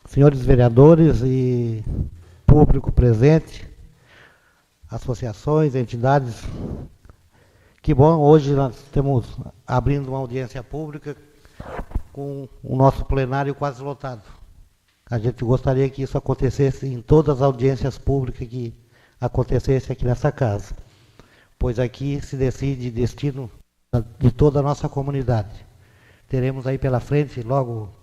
Senhores vereadores e público presente, associações, entidades, que bom, hoje nós estamos abrindo uma audiência pública com o nosso plenário quase lotado. A gente gostaria que isso acontecesse em todas as audiências públicas que acontecesse aqui nessa casa, pois aqui se decide o destino de toda a nossa comunidade. Teremos aí pela frente, logo,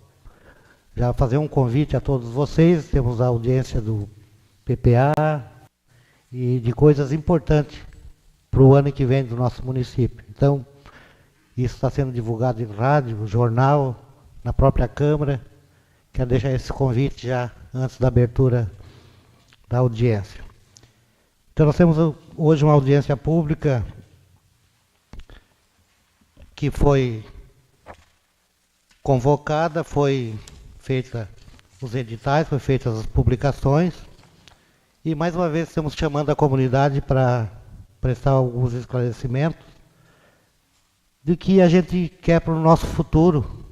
já fazer um convite a todos vocês, temos a audiência do PPA e de coisas importantes para o ano que vem do nosso município. Então, isso está sendo divulgado em rádio, jornal, na própria Câmara. Quero deixar esse convite já antes da abertura da audiência. Então, nós temos hoje uma audiência pública que foi convocada, foi feita os editais, foi feitas as publicações, e mais uma vez estamos chamando a comunidade para prestar alguns esclarecimentos do que a gente quer para o nosso futuro.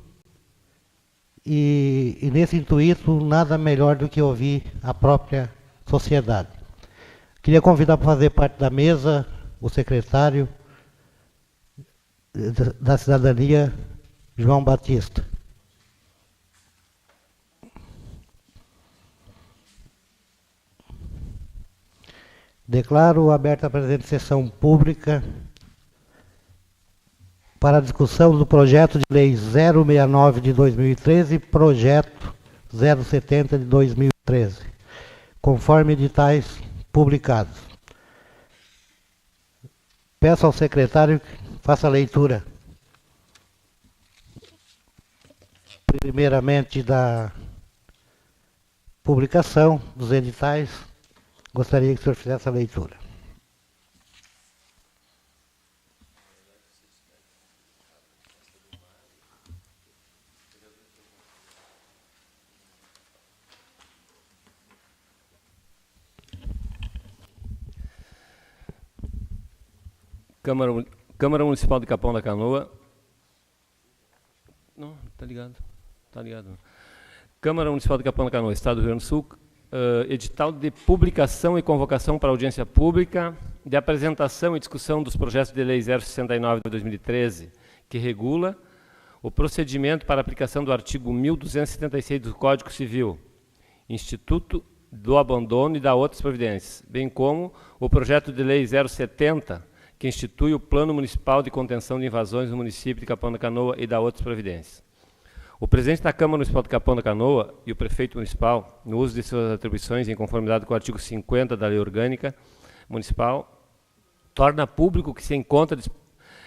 E nesse intuito, nada melhor do que ouvir a própria sociedade. Queria convidar para fazer parte da mesa o secretário da Cidadania, João Batista. Declaro aberta a presente sessão pública para a discussão do projeto de lei 069 de 2013 e projeto 070 de 2013, conforme editais publicados. Peço ao secretário que faça a leitura, primeiramente, da publicação dos editais. Gostaria que o senhor fizesse a leitura. Câmara Municipal de Capão da Canoa. Não, tá ligado. Tá ligado. Câmara Municipal de Capão da Canoa, Estado do Rio Grande do Sul. Edital de publicação e convocação para audiência pública de apresentação e discussão dos projetos de lei 069 de 2013, que regula o procedimento para aplicação do artigo 1276 do Código Civil, Instituto do Abandono e da outras providências, bem como o projeto de lei 070, que institui o Plano Municipal de Contenção de Invasões no município de Capão da Canoa e da outras providências. O presidente da Câmara Municipal de Capão da Canoa e o prefeito municipal, no uso de suas atribuições em conformidade com o artigo 50 da Lei Orgânica Municipal, torna público que se encontra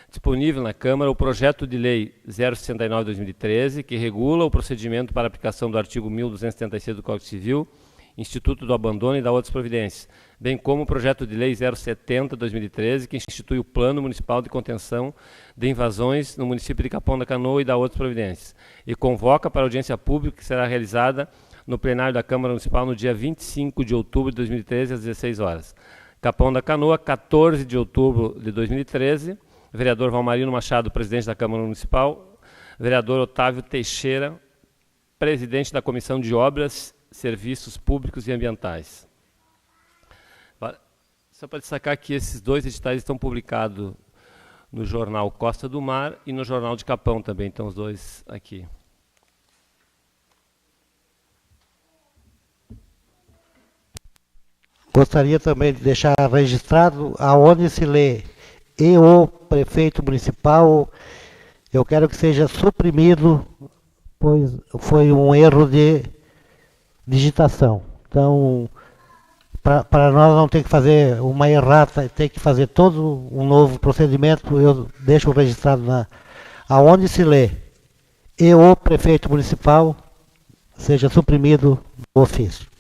disponível na Câmara o projeto de lei 069 de 2013, que regula o procedimento para aplicação do artigo 1276 do Código Civil, Instituto do Abandono e da outras providências, bem como o projeto de lei 070 de 2013, que institui o Plano Municipal de Contenção de Invasões no município de Capão da Canoa e da outras providências, e convoca para audiência pública que será realizada no plenário da Câmara Municipal no dia 25 de outubro de 2013, às 16 horas. Capão da Canoa, 14 de outubro de 2013, vereador Valmarino Machado, presidente da Câmara Municipal, vereador Otávio Teixeira, presidente da Comissão de Obras, Serviços Públicos e Ambientais. Só para destacar que esses dois editais estão publicados no jornal Costa do Mar e no jornal de Capão também, então os dois aqui. Gostaria também de deixar registrado aonde se lê e o prefeito municipal. Eu quero que seja suprimido, pois foi um erro de digitação. Então, para nós não ter que fazer uma errata, ter que fazer todo um novo procedimento, eu deixo registrado aonde se lê e o prefeito municipal, seja suprimido do ofício.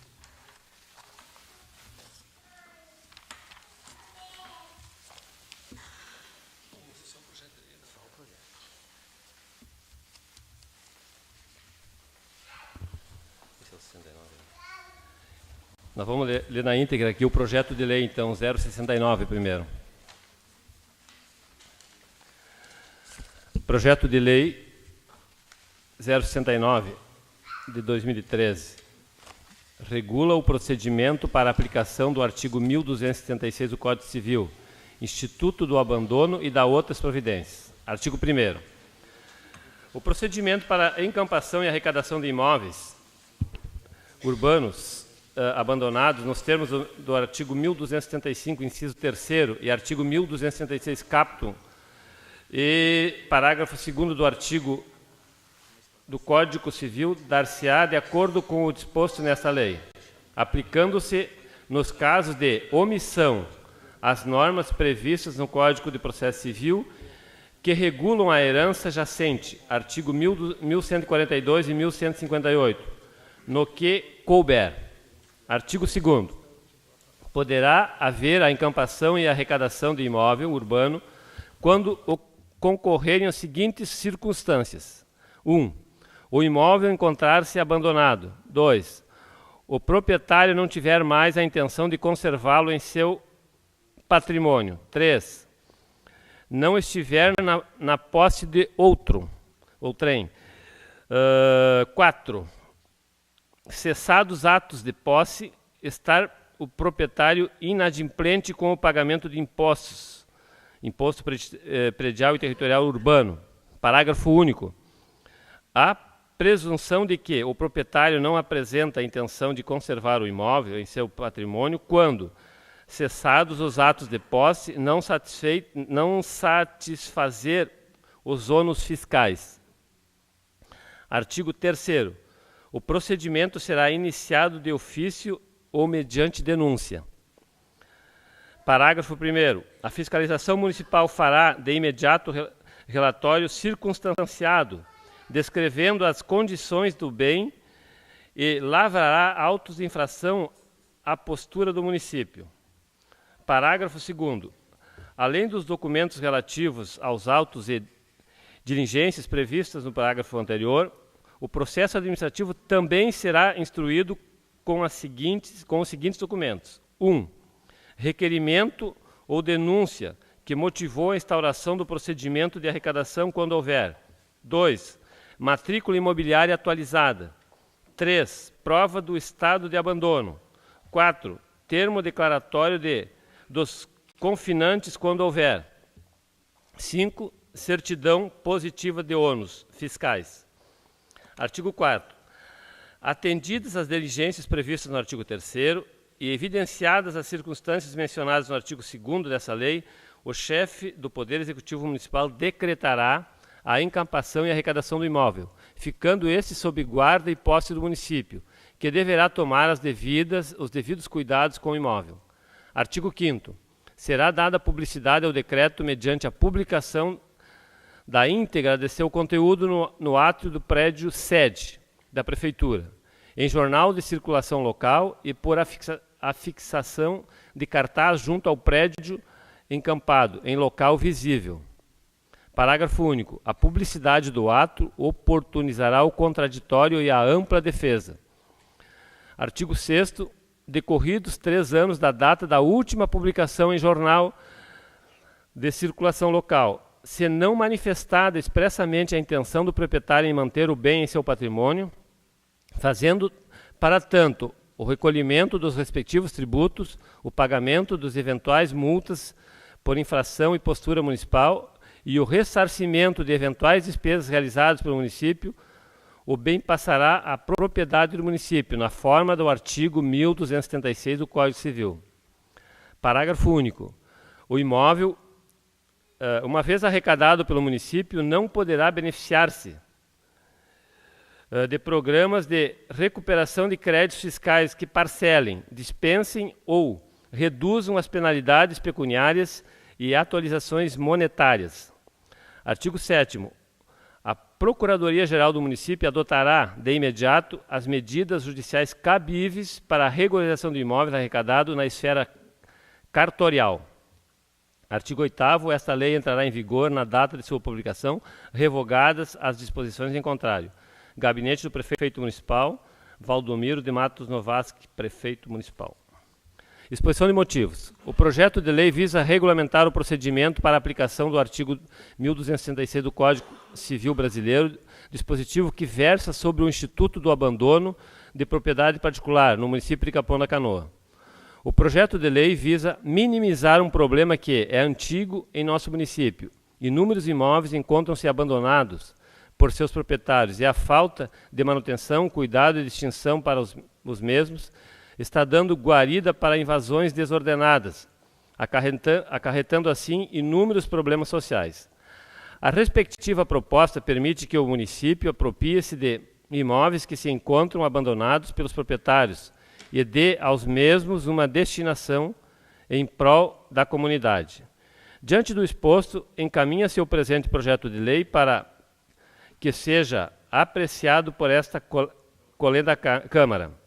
Nós vamos ler na íntegra aqui o projeto de lei, então, 069 primeiro. Projeto de lei 069 de 2013 regula o procedimento para aplicação do artigo 1276 do Código Civil, Instituto do Abandono e da outras providências. Artigo 1º. O procedimento para encampação e arrecadação de imóveis urbanos abandonados nos termos do artigo 1275, inciso 3º, e artigo 1276, caput, e parágrafo 2º do artigo do Código Civil dar-se-á de acordo com o disposto nesta lei, aplicando-se, nos casos de omissão, as normas previstas no Código de Processo Civil que regulam a herança jacente, artigo 1142 e 1158, no que couber. Artigo 2º. Poderá haver a encampação e arrecadação de imóvel urbano quando concorrerem as seguintes circunstâncias. 1. O imóvel encontrar-se abandonado. 2. O proprietário não tiver mais a intenção de conservá-lo em seu patrimônio. 3. Não estiver na posse de outrem. 4. Cessados os atos de posse, estar o proprietário inadimplente com o pagamento de impostos, imposto predial e territorial urbano. Parágrafo único. A presunção de que o proprietário não apresenta a intenção de conservar o imóvel em seu patrimônio quando, cessados os atos de posse, não satisfazer os ônus fiscais. Artigo 3º. O procedimento será iniciado de ofício ou mediante denúncia. Parágrafo 1º. A fiscalização municipal fará de imediato relatório circunstanciado descrevendo as condições do bem e lavrará autos de infração à postura do município. Parágrafo 2º. Além dos documentos relativos aos autos e diligências previstas no parágrafo anterior, o processo administrativo também será instruído com os seguintes documentos. 1. Requerimento ou denúncia que motivou a instauração do procedimento de arrecadação quando houver. 2. Matrícula imobiliária atualizada. 3. Prova do estado de abandono. 4. Termo declaratório dos confinantes quando houver. 5. Certidão positiva de ônus fiscais. Artigo 4º. Atendidas as diligências previstas no artigo 3º e evidenciadas as circunstâncias mencionadas no artigo 2º dessa lei, o chefe do Poder Executivo Municipal decretará a encampação e arrecadação do imóvel, ficando este sob guarda e posse do município, que deverá tomar os devidos cuidados com o imóvel. Artigo 5º. Será dada publicidade ao decreto mediante a publicação da íntegra de seu conteúdo no átrio do prédio sede da Prefeitura, em jornal de circulação local e por afixação de cartaz junto ao prédio encampado, em local visível. Parágrafo único. A publicidade do ato oportunizará o contraditório e a ampla defesa. Artigo 6º. Decorridos 3 anos da data da última publicação em jornal de circulação local, se não manifestada expressamente a intenção do proprietário em manter o bem em seu patrimônio, fazendo, para tanto, o recolhimento dos respectivos tributos, o pagamento dos eventuais multas por infração e postura municipal e o ressarcimento de eventuais despesas realizadas pelo município, o bem passará à propriedade do município, na forma do artigo 1276 do Código Civil. Parágrafo único. O imóvel, uma vez arrecadado pelo município, não poderá beneficiar-se de programas de recuperação de créditos fiscais que parcelem, dispensem ou reduzam as penalidades pecuniárias e atualizações monetárias. Artigo 7º. A Procuradoria-Geral do Município adotará, de imediato, as medidas judiciais cabíveis para a regularização do imóvel arrecadado na esfera cartorial. Artigo 8º. Esta lei entrará em vigor na data de sua publicação, revogadas as disposições em contrário. Gabinete do Prefeito Municipal, Valdomiro de Matos Novaski, Prefeito Municipal. Exposição de motivos. O projeto de lei visa regulamentar o procedimento para a aplicação do artigo 1266 do Código Civil Brasileiro, dispositivo que versa sobre o Instituto do Abandono de Propriedade Particular, no município de Capão da Canoa. O projeto de lei visa minimizar um problema que é antigo em nosso município. Inúmeros imóveis encontram-se abandonados por seus proprietários e a falta de manutenção, cuidado e distinção para os mesmos está dando guarida para invasões desordenadas, acarretando assim inúmeros problemas sociais. A respectiva proposta permite que o município aproprie-se de imóveis que se encontram abandonados pelos proprietários e dê aos mesmos uma destinação em prol da comunidade. Diante do exposto, encaminha-se o presente projeto de lei para que seja apreciado por esta colenda Câmara.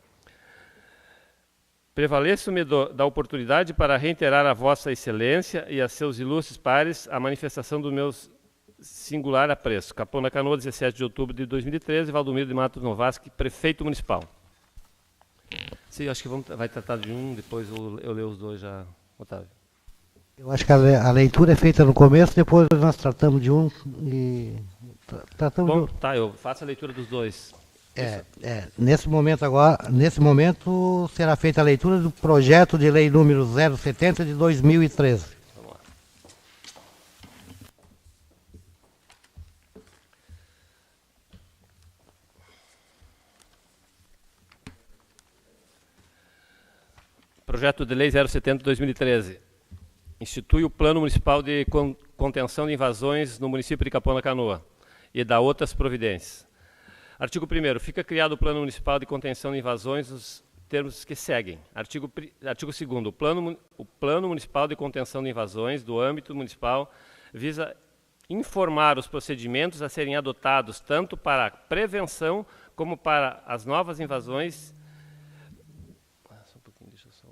Prevaleço-me da oportunidade para reiterar a Vossa Excelência e a seus ilustres pares a manifestação do meu singular apreço. Capão da Canoa, 17 de outubro de 2013, Valdomiro de Matos Novaski, Prefeito Municipal. Sim, acho que vai tratar de um, depois eu leio os dois já, Otávio. Eu acho que a leitura é feita no começo, depois nós tratamos de um e tratamos Bom, de outro. tá, eu faço a leitura dos dois. Nesse momento será feita a leitura do projeto de lei número 070 de 2013. Vamos lá. Projeto de lei 070 de 2013. Institui o Plano Municipal de Contenção de Invasões no município de Capão da Canoa e dá outras providências. Artigo 1º. Fica criado o Plano Municipal de Contenção de Invasões nos termos que seguem. Artigo 2º. O Plano Municipal de Contenção de Invasões do âmbito municipal visa informar os procedimentos a serem adotados tanto para a prevenção como para as novas invasões. Só um pouquinho, deixa eu só...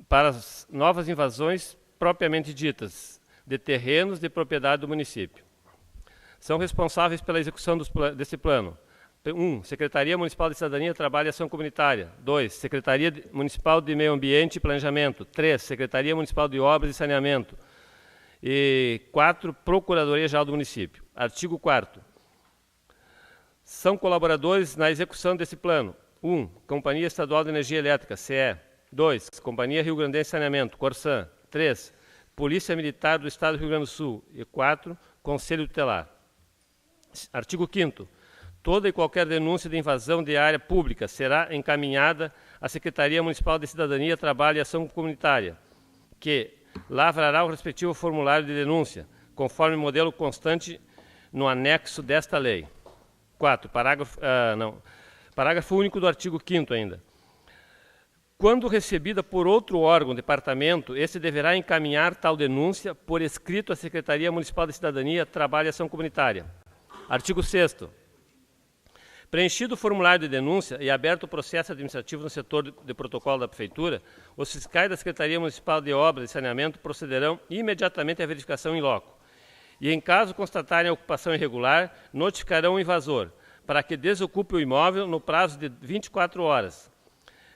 para as novas invasões propriamente ditas de terrenos de propriedade do município. São responsáveis pela execução desse plano: 1. Secretaria Municipal de Cidadania, Trabalho e Ação Comunitária. 2. Secretaria Municipal de Meio Ambiente e Planejamento. 3. Secretaria Municipal de Obras e Saneamento. E 4. Procuradoria-Geral do Município. Artigo 4º. São colaboradores na execução desse plano: 1. Companhia Estadual de Energia Elétrica, CE. 2. Companhia Rio Grandense de Saneamento, Corsan. 3. Polícia Militar do Estado do Rio Grande do Sul. E 4. Conselho Tutelar. Artigo 5º. Toda e qualquer denúncia de invasão de área pública será encaminhada à Secretaria Municipal de Cidadania, Trabalho e Ação Comunitária, que lavrará o respectivo formulário de denúncia, conforme o modelo constante no anexo desta lei. 4. Parágrafo único do artigo 5º ainda. Quando recebida por outro órgão, departamento, esse deverá encaminhar tal denúncia por escrito à Secretaria Municipal de Cidadania, Trabalho e Ação Comunitária. Artigo 6º. Preenchido o formulário de denúncia e aberto o processo administrativo no setor de protocolo da Prefeitura, os fiscais da Secretaria Municipal de Obras e Saneamento procederão imediatamente à verificação em loco. E, em caso constatarem a ocupação irregular, notificarão o invasor, para que desocupe o imóvel no prazo de 24 horas,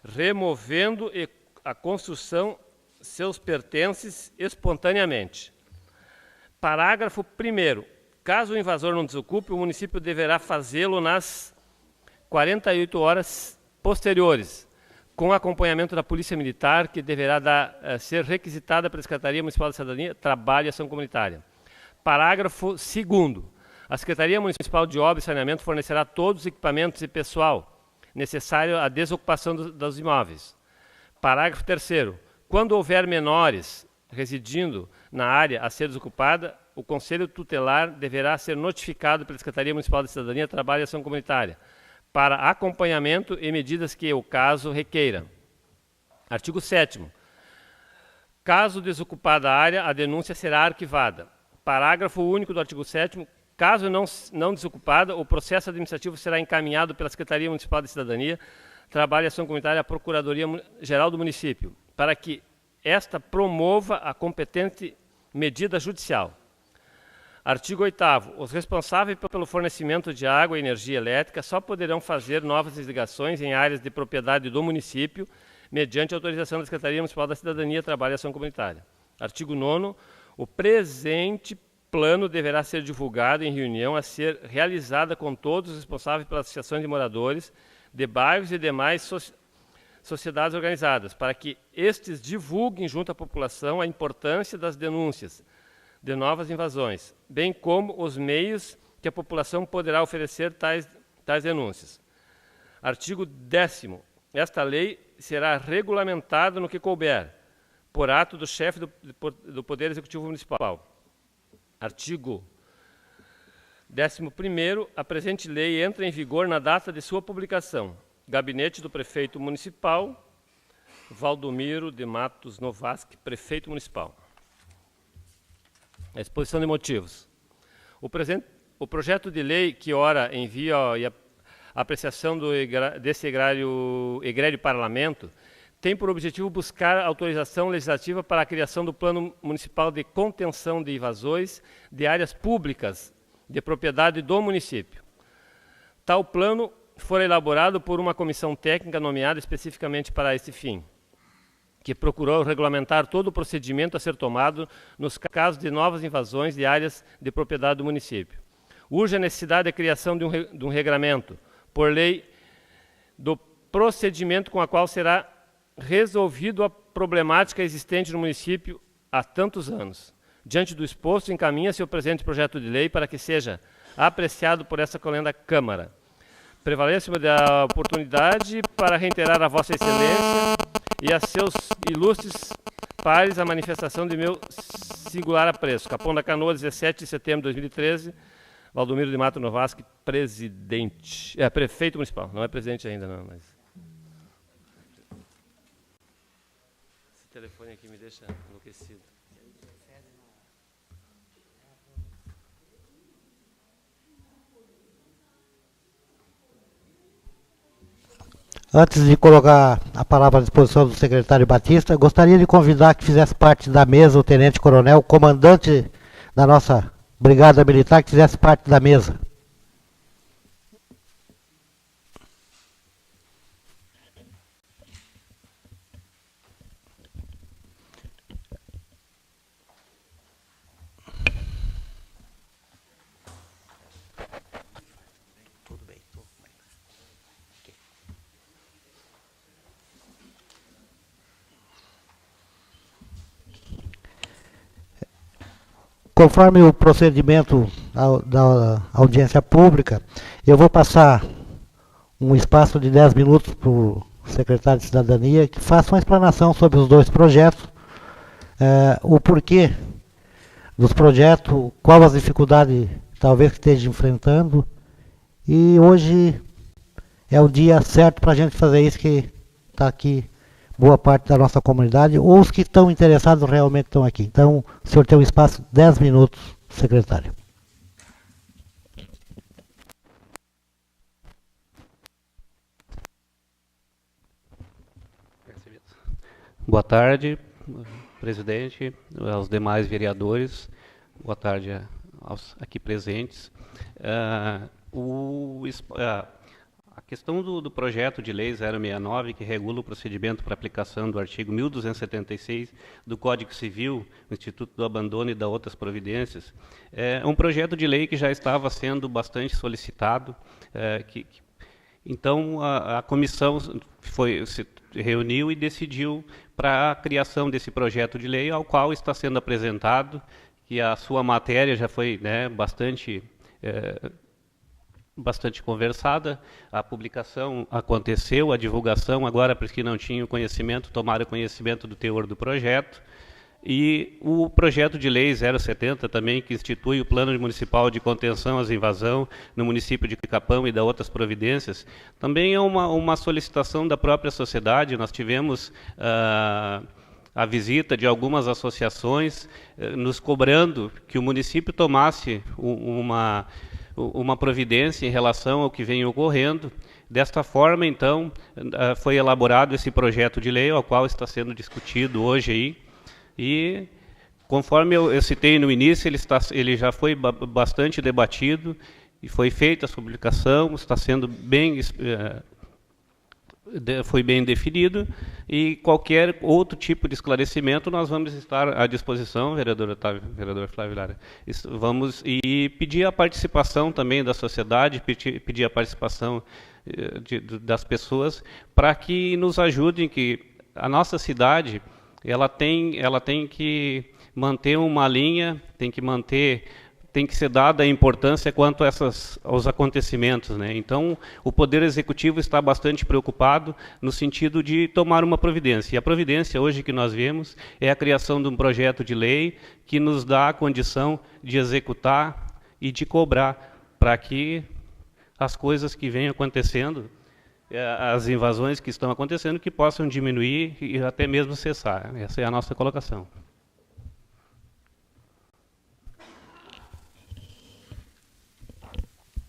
removendo a construção seus pertences espontaneamente. Parágrafo 1º. Caso o invasor não desocupe, o município deverá fazê-lo nas 48 horas posteriores, com acompanhamento da Polícia Militar, que deverá ser requisitada pela Secretaria Municipal de Cidadania, Trabalho e Ação Comunitária. Parágrafo 2º. A Secretaria Municipal de Obras e Saneamento fornecerá todos os equipamentos e pessoal necessário à desocupação dos imóveis. Parágrafo 3º. Quando houver menores residindo na área a ser desocupada, o Conselho Tutelar deverá ser notificado pela Secretaria Municipal de Cidadania, Trabalho e Ação Comunitária, para acompanhamento e medidas que o caso requeira. Artigo 7º. Caso desocupada a área, a denúncia será arquivada. Parágrafo único do artigo 7º. Caso não desocupada, o processo administrativo será encaminhado pela Secretaria Municipal de Cidadania, Trabalho e Ação Comunitária à Procuradoria-Geral do Município, para que esta promova a competente medida judicial. Artigo 8º. Os responsáveis pelo fornecimento de água e energia elétrica só poderão fazer novas ligações em áreas de propriedade do município, mediante autorização da Secretaria Municipal da Cidadania, Trabalho e Ação Comunitária. Artigo 9º. O presente plano deverá ser divulgado em reunião a ser realizada com todos os responsáveis pelas associações de moradores de bairros e demais sociedades organizadas, para que estes divulguem junto à população a importância das denúncias de novas invasões, bem como os meios que a população poderá oferecer tais denúncias. Artigo 10º. Esta lei será regulamentada no que couber, por ato do chefe do Poder Executivo Municipal. Artigo 11º. A presente lei entra em vigor na data de sua publicação. Gabinete do Prefeito Municipal, Valdomiro de Matos Novaski, Prefeito Municipal. A exposição de motivos. O projeto de lei que ora envia a apreciação desse egrégio parlamento tem por objetivo buscar autorização legislativa para a criação do Plano Municipal de Contenção de Invasões de áreas públicas de propriedade do município. Tal plano foi elaborado por uma comissão técnica nomeada especificamente para esse fim, que procurou regulamentar todo o procedimento a ser tomado nos casos de novas invasões de áreas de propriedade do município. Urge a necessidade da criação de um regramento, por lei, do procedimento com a qual será resolvido a problemática existente no município há tantos anos. Diante do exposto, encaminha-se o presente projeto de lei para que seja apreciado por essa colenda Câmara. Prevaleço-me da oportunidade para reiterar a Vossa Excelência e a seus ilustres pares a manifestação de meu singular apreço. Capão da Canoa, 17 de setembro de 2013, Valdomiro de Matos Novaski, prefeito municipal. Não é presidente ainda, não, mas... Esse telefone aqui me deixa enlouquecido. Antes de colocar a palavra à disposição do secretário Batista, gostaria de convidar que fizesse parte da mesa o tenente-coronel, comandante da nossa brigada militar, que fizesse parte da mesa. Conforme o procedimento da audiência pública, eu vou passar um espaço de 10 minutos para o secretário de Cidadania, que faça uma explanação sobre os dois projetos, o porquê dos projetos, qual as dificuldades talvez que esteja enfrentando, e hoje é o dia certo para a gente fazer isso, que está aqui boa parte da nossa comunidade, ou os que estão interessados realmente estão aqui. Então, o senhor tem um espaço, 10 minutos, secretário. Boa tarde, presidente, aos demais vereadores, boa tarde aos aqui presentes. A questão do projeto de lei 069, que regula o procedimento para aplicação do artigo 1276 do Código Civil, do Instituto do Abandono e das outras providências, é um projeto de lei que já estava sendo bastante solicitado. Então, a comissão se reuniu e decidiu para a criação desse projeto de lei, ao qual está sendo apresentado, que a sua matéria já foi bastante conversada, a publicação aconteceu, a divulgação, agora, para os que não tinham conhecimento, tomaram conhecimento do teor do projeto, e o projeto de lei 070 também, que institui o Plano Municipal de Contenção às Invasões no município de Capão e da outras providências, também é uma solicitação da própria sociedade. Nós tivemos a visita de algumas associações nos cobrando que o município tomasse uma providência em relação ao que vem ocorrendo. Desta forma, então, foi elaborado esse projeto de lei, ao qual está sendo discutido hoje aí, e Conforme eu citei no início, ele já foi bastante debatido e foi feita a publicação, está sendo foi bem definido, e qualquer outro tipo de esclarecimento nós vamos estar à disposição, vereador Flávio Lara. Vamos pedir a participação também da sociedade, pedir a participação das pessoas para que nos ajudem, que a nossa cidade ela tem que manter uma linha, tem que ser dada a importância quanto aos acontecimentos, né? Então, o Poder Executivo está bastante preocupado no sentido de tomar uma providência. E a providência hoje que nós vemos é a criação de um projeto de lei que nos dá a condição de executar e de cobrar para que as coisas que vêm acontecendo, as invasões que estão acontecendo, que possam diminuir e até mesmo cessar. Essa é a nossa colocação.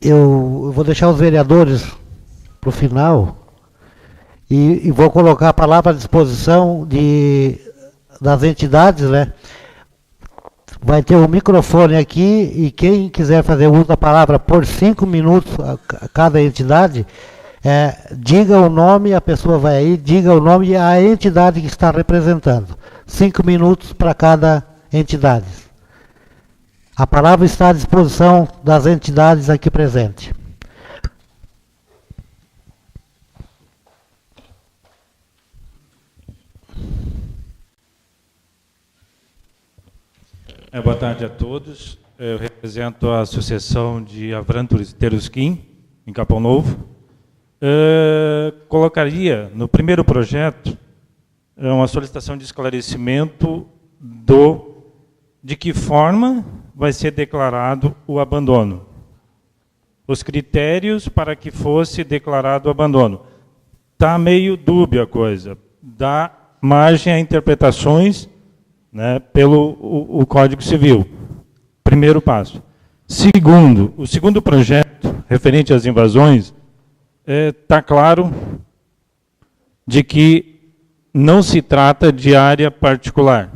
Eu vou deixar os vereadores para o final e vou colocar a palavra à disposição das entidades, né? Vai ter um microfone aqui e quem quiser fazer uso da palavra por 5 minutos a cada entidade, diga o nome, a pessoa vai aí, diga o nome e a entidade que está representando. 5 minutos para cada entidade. A palavra está à disposição das entidades aqui presentes. Boa tarde a todos. Eu represento a Associação de Avranto Terusquim, em Capão Novo. Colocaria no primeiro projeto uma solicitação de esclarecimento de que forma vai ser declarado o abandono. Os critérios para que fosse declarado o abandono. Está meio dúbia a coisa. Dá margem a interpretações, né, pelo o Código Civil. Primeiro passo. Segundo, o segundo projeto, referente às invasões, está claro de que não se trata de área particular.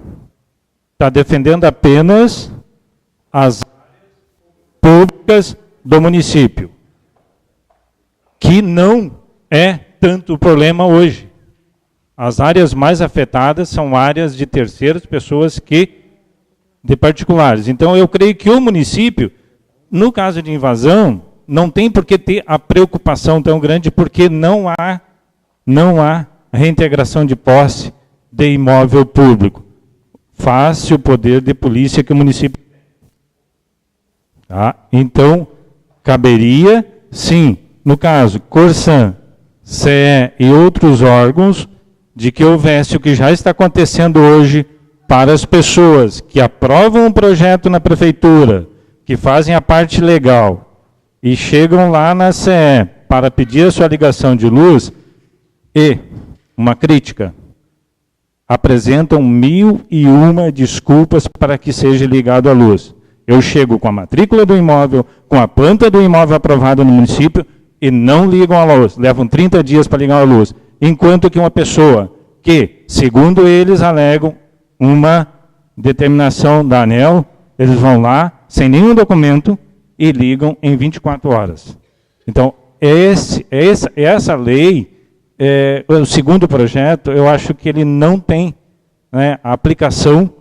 Está defendendo apenas as áreas públicas do município, que não é tanto o problema hoje. As áreas mais afetadas são áreas de terceiras pessoas de particulares. Então, eu creio que o município, no caso de invasão, não tem por que ter a preocupação tão grande, porque não há reintegração de posse de imóvel público. Face o poder de polícia que o município tem. Tá? Então, caberia, sim, no caso, Corsan, CE e outros órgãos, de que houvesse o que já está acontecendo hoje para as pessoas que aprovam um projeto na prefeitura, que fazem a parte legal e chegam lá na CE para pedir a sua ligação de luz e uma crítica. Apresentam 1001 desculpas para que seja ligado à luz. Eu chego com a matrícula do imóvel, com a planta do imóvel aprovada no município e não ligam à luz. Levam 30 dias para ligar à luz. Enquanto que uma pessoa que, segundo eles, alegam uma determinação da ANEEL, eles vão lá, sem nenhum documento, e ligam em 24 horas. Então, essa lei, o segundo projeto, eu acho que ele não tem, né, a aplicação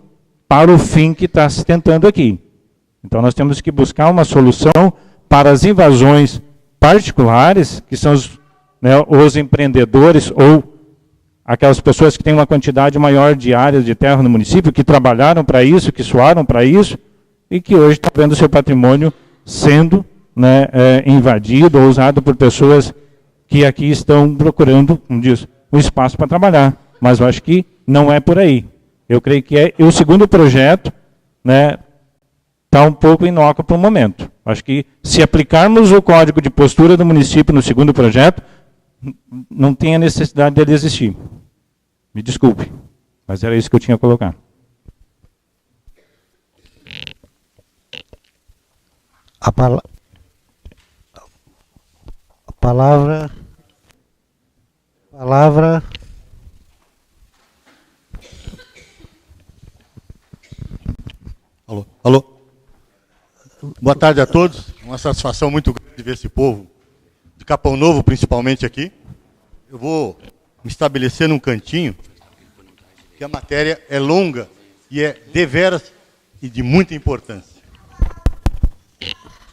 para o fim que está se tentando aqui. Então, nós temos que buscar uma solução para as invasões particulares, que são os empreendedores ou aquelas pessoas que têm uma quantidade maior de áreas de terra no município, que trabalharam para isso, que suaram para isso, e que hoje estão vendo seu patrimônio sendo, né, invadido ou usado por pessoas que aqui estão procurando, como diz, um espaço para trabalhar. Mas eu acho que não é por aí. Eu creio que o segundo projeto, né, está um pouco inócuo para o momento. Acho que se aplicarmos o código de postura do município no segundo projeto, não tem a necessidade dele existir. Me desculpe, mas era isso que eu tinha a colocar. A palavra Alô? Boa tarde a todos. Uma satisfação muito grande ver esse povo de Capão Novo, principalmente aqui. Eu vou me estabelecer num cantinho, que a matéria é longa e é deveras e de muita importância.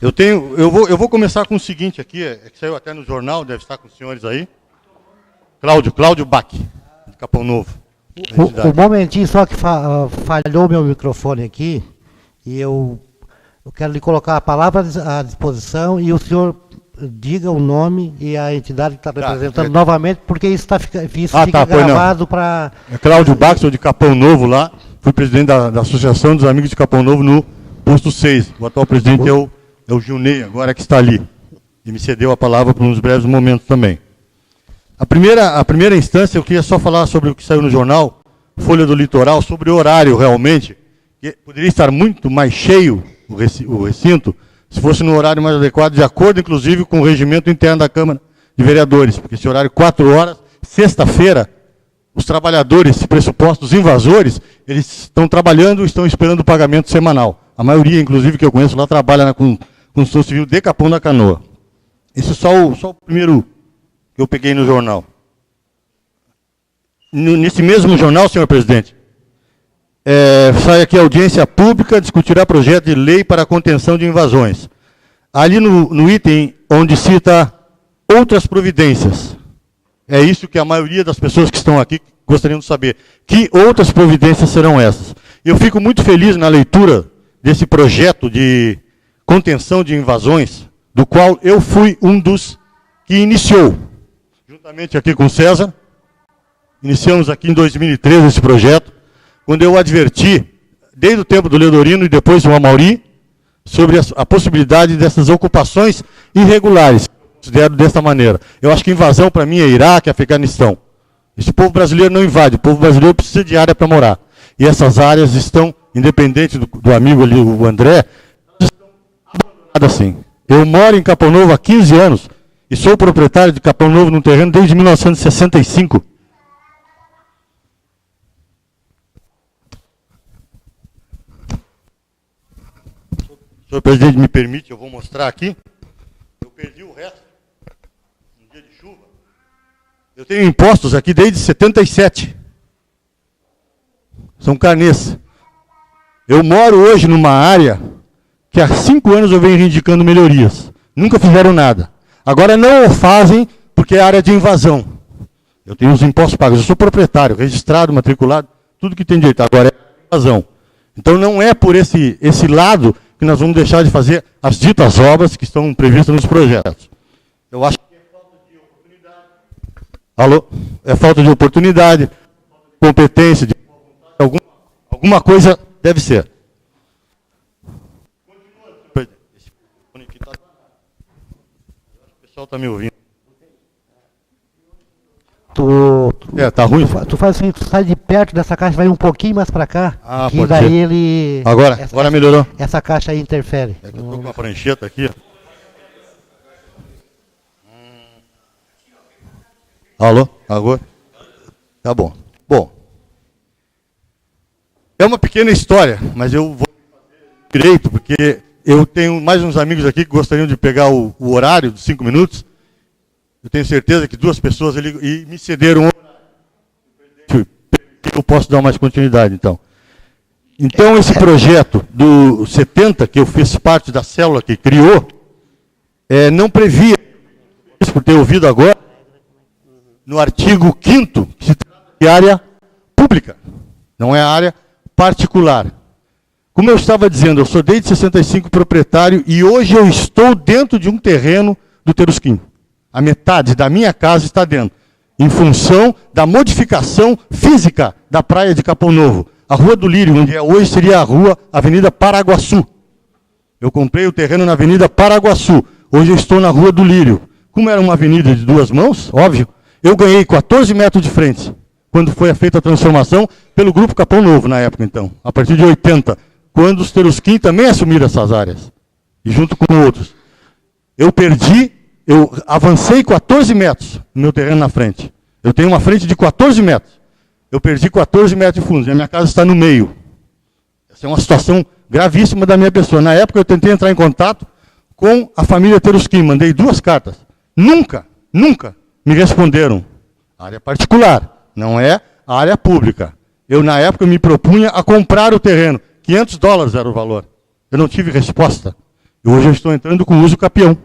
Eu vou começar com o seguinte aqui, que saiu até no jornal, deve estar com os senhores aí. Cláudio Bach, de Capão Novo. Um momentinho só que falhou meu microfone aqui, e eu quero lhe colocar a palavra à disposição e o senhor diga o nome e a entidade que está representando novamente, porque isso fica gravado para... É Cláudio Bach, sou de Capão Novo lá, fui presidente da Associação dos Amigos de Capão Novo no posto 6. O atual presidente é o Gilney, agora que está ali. E me cedeu a palavra por uns breves momentos também. A primeira instância, eu queria só falar sobre o que saiu no jornal, Folha do Litoral, sobre o horário realmente, que poderia estar muito mais cheio o recinto, se fosse no horário mais adequado, de acordo, inclusive, com o regimento interno da Câmara de Vereadores, porque esse horário, 4 horas, sexta-feira, os trabalhadores pressupostos invasores, eles estão trabalhando e estão esperando o pagamento semanal. A maioria, inclusive, que eu conheço lá, trabalha na Construção Civil de Capão da Canoa. Esse é só o primeiro que eu peguei no jornal. Nesse mesmo jornal, senhor presidente, sai aqui a audiência pública, discutirá projeto de lei para a contenção de invasões. Ali no item onde cita outras providências, é isso que a maioria das pessoas que estão aqui gostariam de saber. Que outras providências serão essas? Eu fico muito feliz na leitura desse projeto de contenção de invasões, do qual eu fui um dos que iniciou. Juntamente aqui com o César, iniciamos aqui em 2013 esse projeto, quando eu adverti, desde o tempo do Leodorino e depois do Amauri, sobre a possibilidade dessas ocupações irregulares, considero desta maneira. Eu acho que invasão para mim é Iraque, Afeganistão. Esse povo brasileiro não invade, o povo brasileiro precisa de área para morar. E essas áreas estão, independente do amigo ali, o André, estão abandonadas assim. Eu moro em Capão Novo há 15 anos e sou proprietário de Capão Novo num terreno desde 1965. Se o presidente me permite, eu vou mostrar aqui. Eu perdi o resto, um dia de chuva. Eu tenho impostos aqui desde 77. São carnês. Eu moro hoje numa área que há 5 anos eu venho reivindicando melhorias. Nunca fizeram nada. Agora não o fazem porque é área de invasão. Eu tenho os impostos pagos. Eu sou proprietário, registrado, matriculado, tudo que tem direito. Agora é invasão. Então não é por esse lado que nós vamos deixar de fazer as ditas obras que estão previstas nos projetos. Eu acho que é falta de oportunidade. Alô? É falta de oportunidade, competência, de alguma coisa deve ser. O pessoal está me ouvindo. Tá ruim? Tu faz assim, tu sai de perto dessa caixa, vai um pouquinho mais para cá, que daí ser. Ele... Agora melhorou. Essa caixa aí interfere. É que eu estou com uma prancheta aqui. Alô? Agora? Tá bom. Bom. É uma pequena história, mas eu vou fazer direito, porque eu tenho mais uns amigos aqui que gostariam de pegar o horário de 5 minutos. Eu tenho certeza que 2 pessoas ali e me cederam um horário. Eu posso dar mais continuidade, então. Então, esse projeto do 70, que eu fiz parte da célula que criou, não previa, por ter ouvido agora, no artigo 5º, que se trata de área pública, não é área particular. Como eu estava dizendo, eu sou desde 65 proprietário e hoje eu estou dentro de um terreno do Terusquim. A metade da minha casa está dentro, em função da modificação física da praia de Capão Novo. A Rua do Lírio, onde é hoje, seria a Avenida Paraguaçu. Eu comprei o terreno na Avenida Paraguaçu. Hoje eu estou na Rua do Lírio. Como era uma avenida de 2 mãos, óbvio, eu ganhei 14 metros de frente, quando foi feita a transformação pelo Grupo Capão Novo, na época, então. A partir de 80, quando os Terusquim também assumiram essas áreas, e junto com outros. Eu avancei 14 metros no meu terreno na frente. Eu tenho uma frente de 14 metros. Eu perdi 14 metros de fundo. E a minha casa está no meio. Essa é uma situação gravíssima da minha pessoa. Na época eu tentei entrar em contato com a família Terusquim, mandei 2 cartas. Nunca me responderam. Área particular, não é área pública. Eu, na época, me propunha a comprar o terreno. $500 era o valor. Eu não tive resposta. E hoje eu estou entrando com uso capião.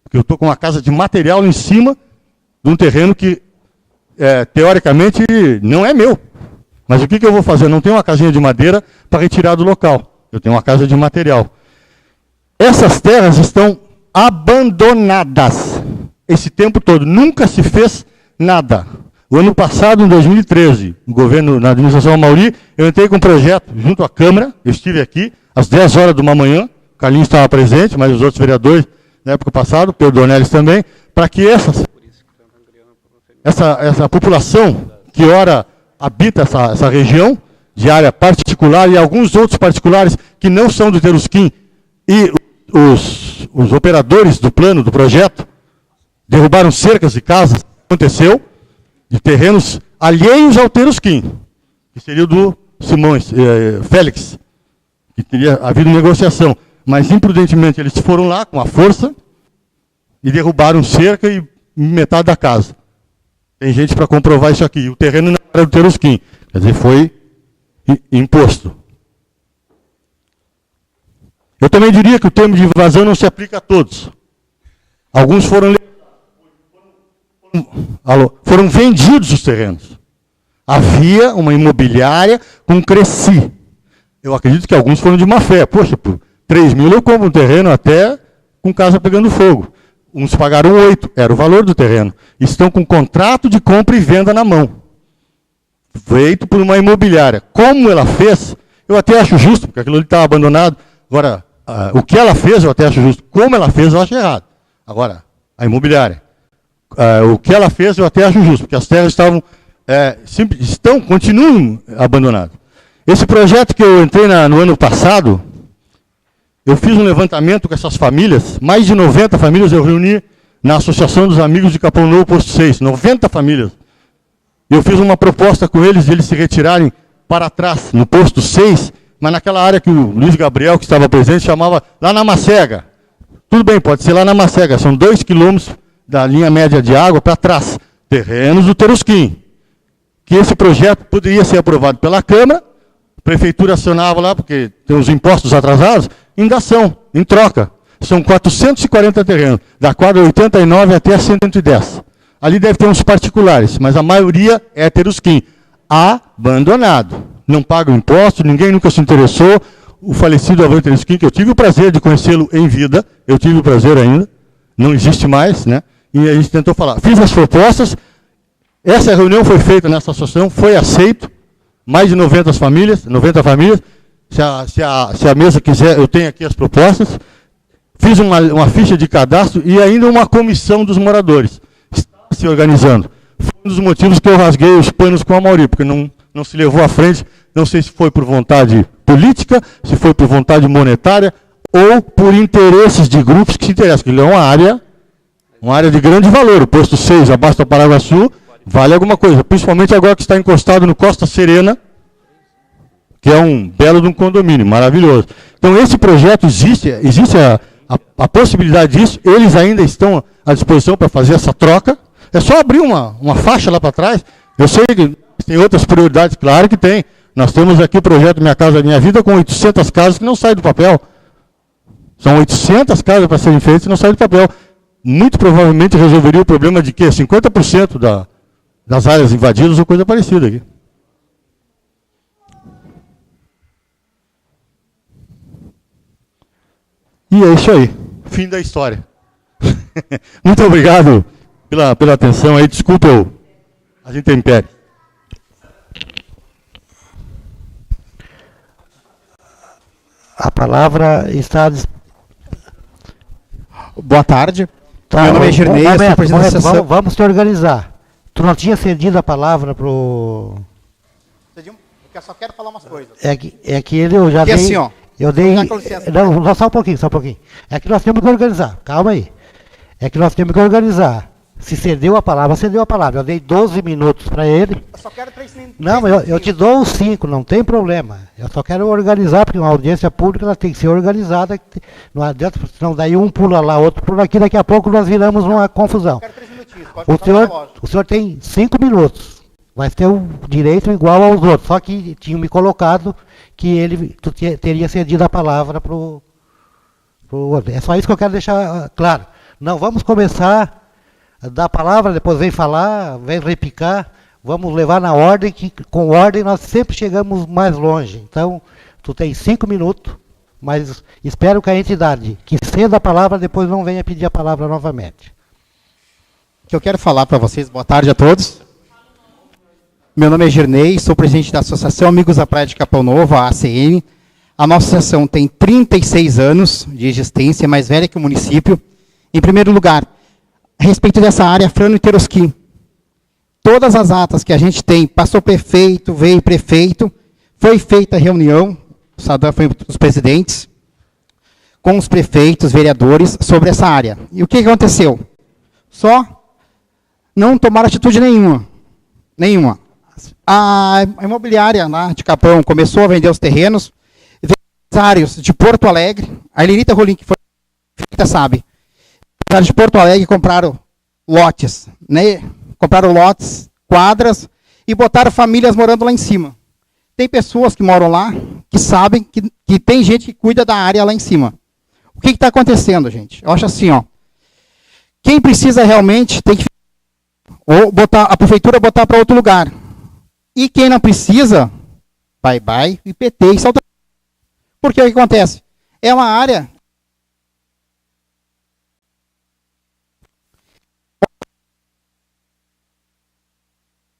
Porque eu estou com uma casa de material em cima de um terreno que, teoricamente, não é meu. Mas o que eu vou fazer? Eu não tenho uma casinha de madeira para retirar do local. Eu tenho uma casa de material. Essas terras estão abandonadas esse tempo todo. Nunca se fez nada. O ano passado, em 2013, no governo, na administração Amauri, eu entrei com um projeto junto à Câmara, eu estive aqui, às 10 horas de uma manhã, o Carlinhos estava presente, mas os outros vereadores, na época passada, o Pedro Donellis também, para que essa população que ora habita essa região, de área particular, e alguns outros particulares que não são do Terusquim, e os operadores do plano, do projeto, derrubaram cercas de casas, aconteceu, de terrenos alheios ao Terusquim, que seria o do Simões, Félix, que teria havido negociação. Mas, imprudentemente, eles foram lá com a força e derrubaram cerca e metade da casa. Tem gente para comprovar isso aqui. O terreno não era do Terusquim, quer dizer, foi imposto. Eu também diria que o termo de invasão não se aplica a todos. Alguns foram vendidos os terrenos. Havia uma imobiliária com Cresci. Eu acredito que alguns foram de má fé. Poxa, por 3 mil eu compro um terreno até com casa pegando fogo. Uns pagaram 8, era o valor do terreno. Estão com contrato de compra e venda na mão. Feito por uma imobiliária. Como ela fez, eu até acho justo, porque aquilo ali estava abandonado. Agora, o que ela fez, eu até acho justo. Como ela fez, eu acho errado. Agora, a imobiliária. O que ela fez, eu até acho justo, porque as terras continuam abandonadas. Esse projeto que eu entrei no ano passado, eu fiz um levantamento com essas famílias, mais de 90 famílias eu reuni na Associação dos Amigos de Capão Novo, Posto 6, 90 famílias. Eu fiz uma proposta com eles, de eles se retirarem para trás, no Posto 6, mas naquela área que o Luiz Gabriel, que estava presente, chamava lá na Macega. Tudo bem, pode ser lá na Macega, são 2 quilômetros da linha média de água para trás, terrenos do Terusquim. Que esse projeto poderia ser aprovado pela Câmara, a Prefeitura acionava lá, porque tem os impostos atrasados, em dação, em troca. São 440 terrenos, da quadra 89 até a 110. Ali deve ter uns particulares, mas a maioria é Terusquim. Abandonado. Não pagam imposto, ninguém nunca se interessou. O falecido avô Terusquim, que eu tive o prazer de conhecê-lo em vida, eu tive o prazer ainda, não existe mais, né? E a gente tentou falar. Fiz as propostas, essa reunião foi feita nessa associação, foi aceito, mais de 90 famílias, se a mesa quiser, eu tenho aqui as propostas, fiz uma ficha de cadastro e ainda uma comissão dos moradores, está se organizando. Foi um dos motivos que eu rasguei os panos com a Amauri, porque não se levou à frente, não sei se foi por vontade política, se foi por vontade monetária, ou por interesses de grupos que se interessam, porque ele é uma área de grande valor. O posto 6, abaixo do Paraguaçu, vale alguma coisa, principalmente agora que está encostado no Costa Serena, que é um belo de um condomínio, maravilhoso. Então esse projeto existe a possibilidade disso, eles ainda estão à disposição para fazer essa troca, é só abrir uma faixa lá para trás. Eu sei que tem outras prioridades, claro que tem. Nós temos aqui o projeto Minha Casa Minha Vida com 800 casas que não saem do papel. São 800 casas para serem feitas e não saem do papel. Muito provavelmente resolveria o problema de que 50% das áreas invadidas ou coisa parecida aqui. E é isso aí. Fim da história. Muito obrigado pela atenção aí. Desculpa as intempéries. A palavra está... Boa tarde. Tá, meu nome é Girnei, eu sou presidente da associação. Vamos te organizar. Tu não tinha cedido a palavra pro... Eu só quero falar umas coisas. É que ele eu já dei... assim, ó. Eu dei... Não, só um pouquinho. É que nós temos que organizar. Calma aí. É que nós temos que organizar. Se cedeu a palavra, cedeu a palavra. Eu dei 12 minutos para ele. Eu só quero 3 minutos. Não, eu te dou os 5, não tem problema. Eu só quero organizar, porque uma audiência pública ela tem que ser organizada. Não adianta, senão daí um pula lá, outro pula aqui, daqui a pouco nós viramos uma confusão. Eu quero 3 minutinhos. Pode botar no relógio. O senhor tem 5 minutos. Vai ter o direito igual aos outros. Só que tinham me colocado que tu teria cedido a palavra para o outro. É só isso que eu quero deixar claro. Não vamos começar a dar a palavra, depois vem falar, vem repicar. Vamos levar na ordem, que com ordem nós sempre chegamos mais longe. Então, tu tem 5 minutos, mas espero que a entidade que ceda a palavra depois não venha pedir a palavra novamente. O que eu quero falar para vocês, boa tarde a todos. Meu nome é Girnei, sou presidente da Associação Amigos da Praia de Capão Novo, a ACN. A nossa associação tem 36 anos de existência, é mais velha que o município. Em primeiro lugar, a respeito dessa área, Frano e Teroski. Todas as atas que a gente tem, passou prefeito, veio prefeito, foi feita a reunião, o Sadam foi um dos presidentes, com os prefeitos, vereadores, sobre essa área. E o que aconteceu? Só não tomaram atitude nenhuma. Nenhuma. A imobiliária lá de Capão começou a vender os terrenos, empresários de Porto Alegre, a Elenita Rolim, que foi feita, sabe, empresários de Porto Alegre compraram lotes, né? Compraram lotes, quadras, e botaram famílias morando lá em cima. Tem pessoas que moram lá, que sabem que tem gente que cuida da área lá em cima. O que está acontecendo, gente? Eu acho assim, ó. Quem precisa realmente tem que ou botar, a prefeitura botar para outro lugar. E quem não precisa, bye, IPT e salta. Porque o que acontece? É uma área...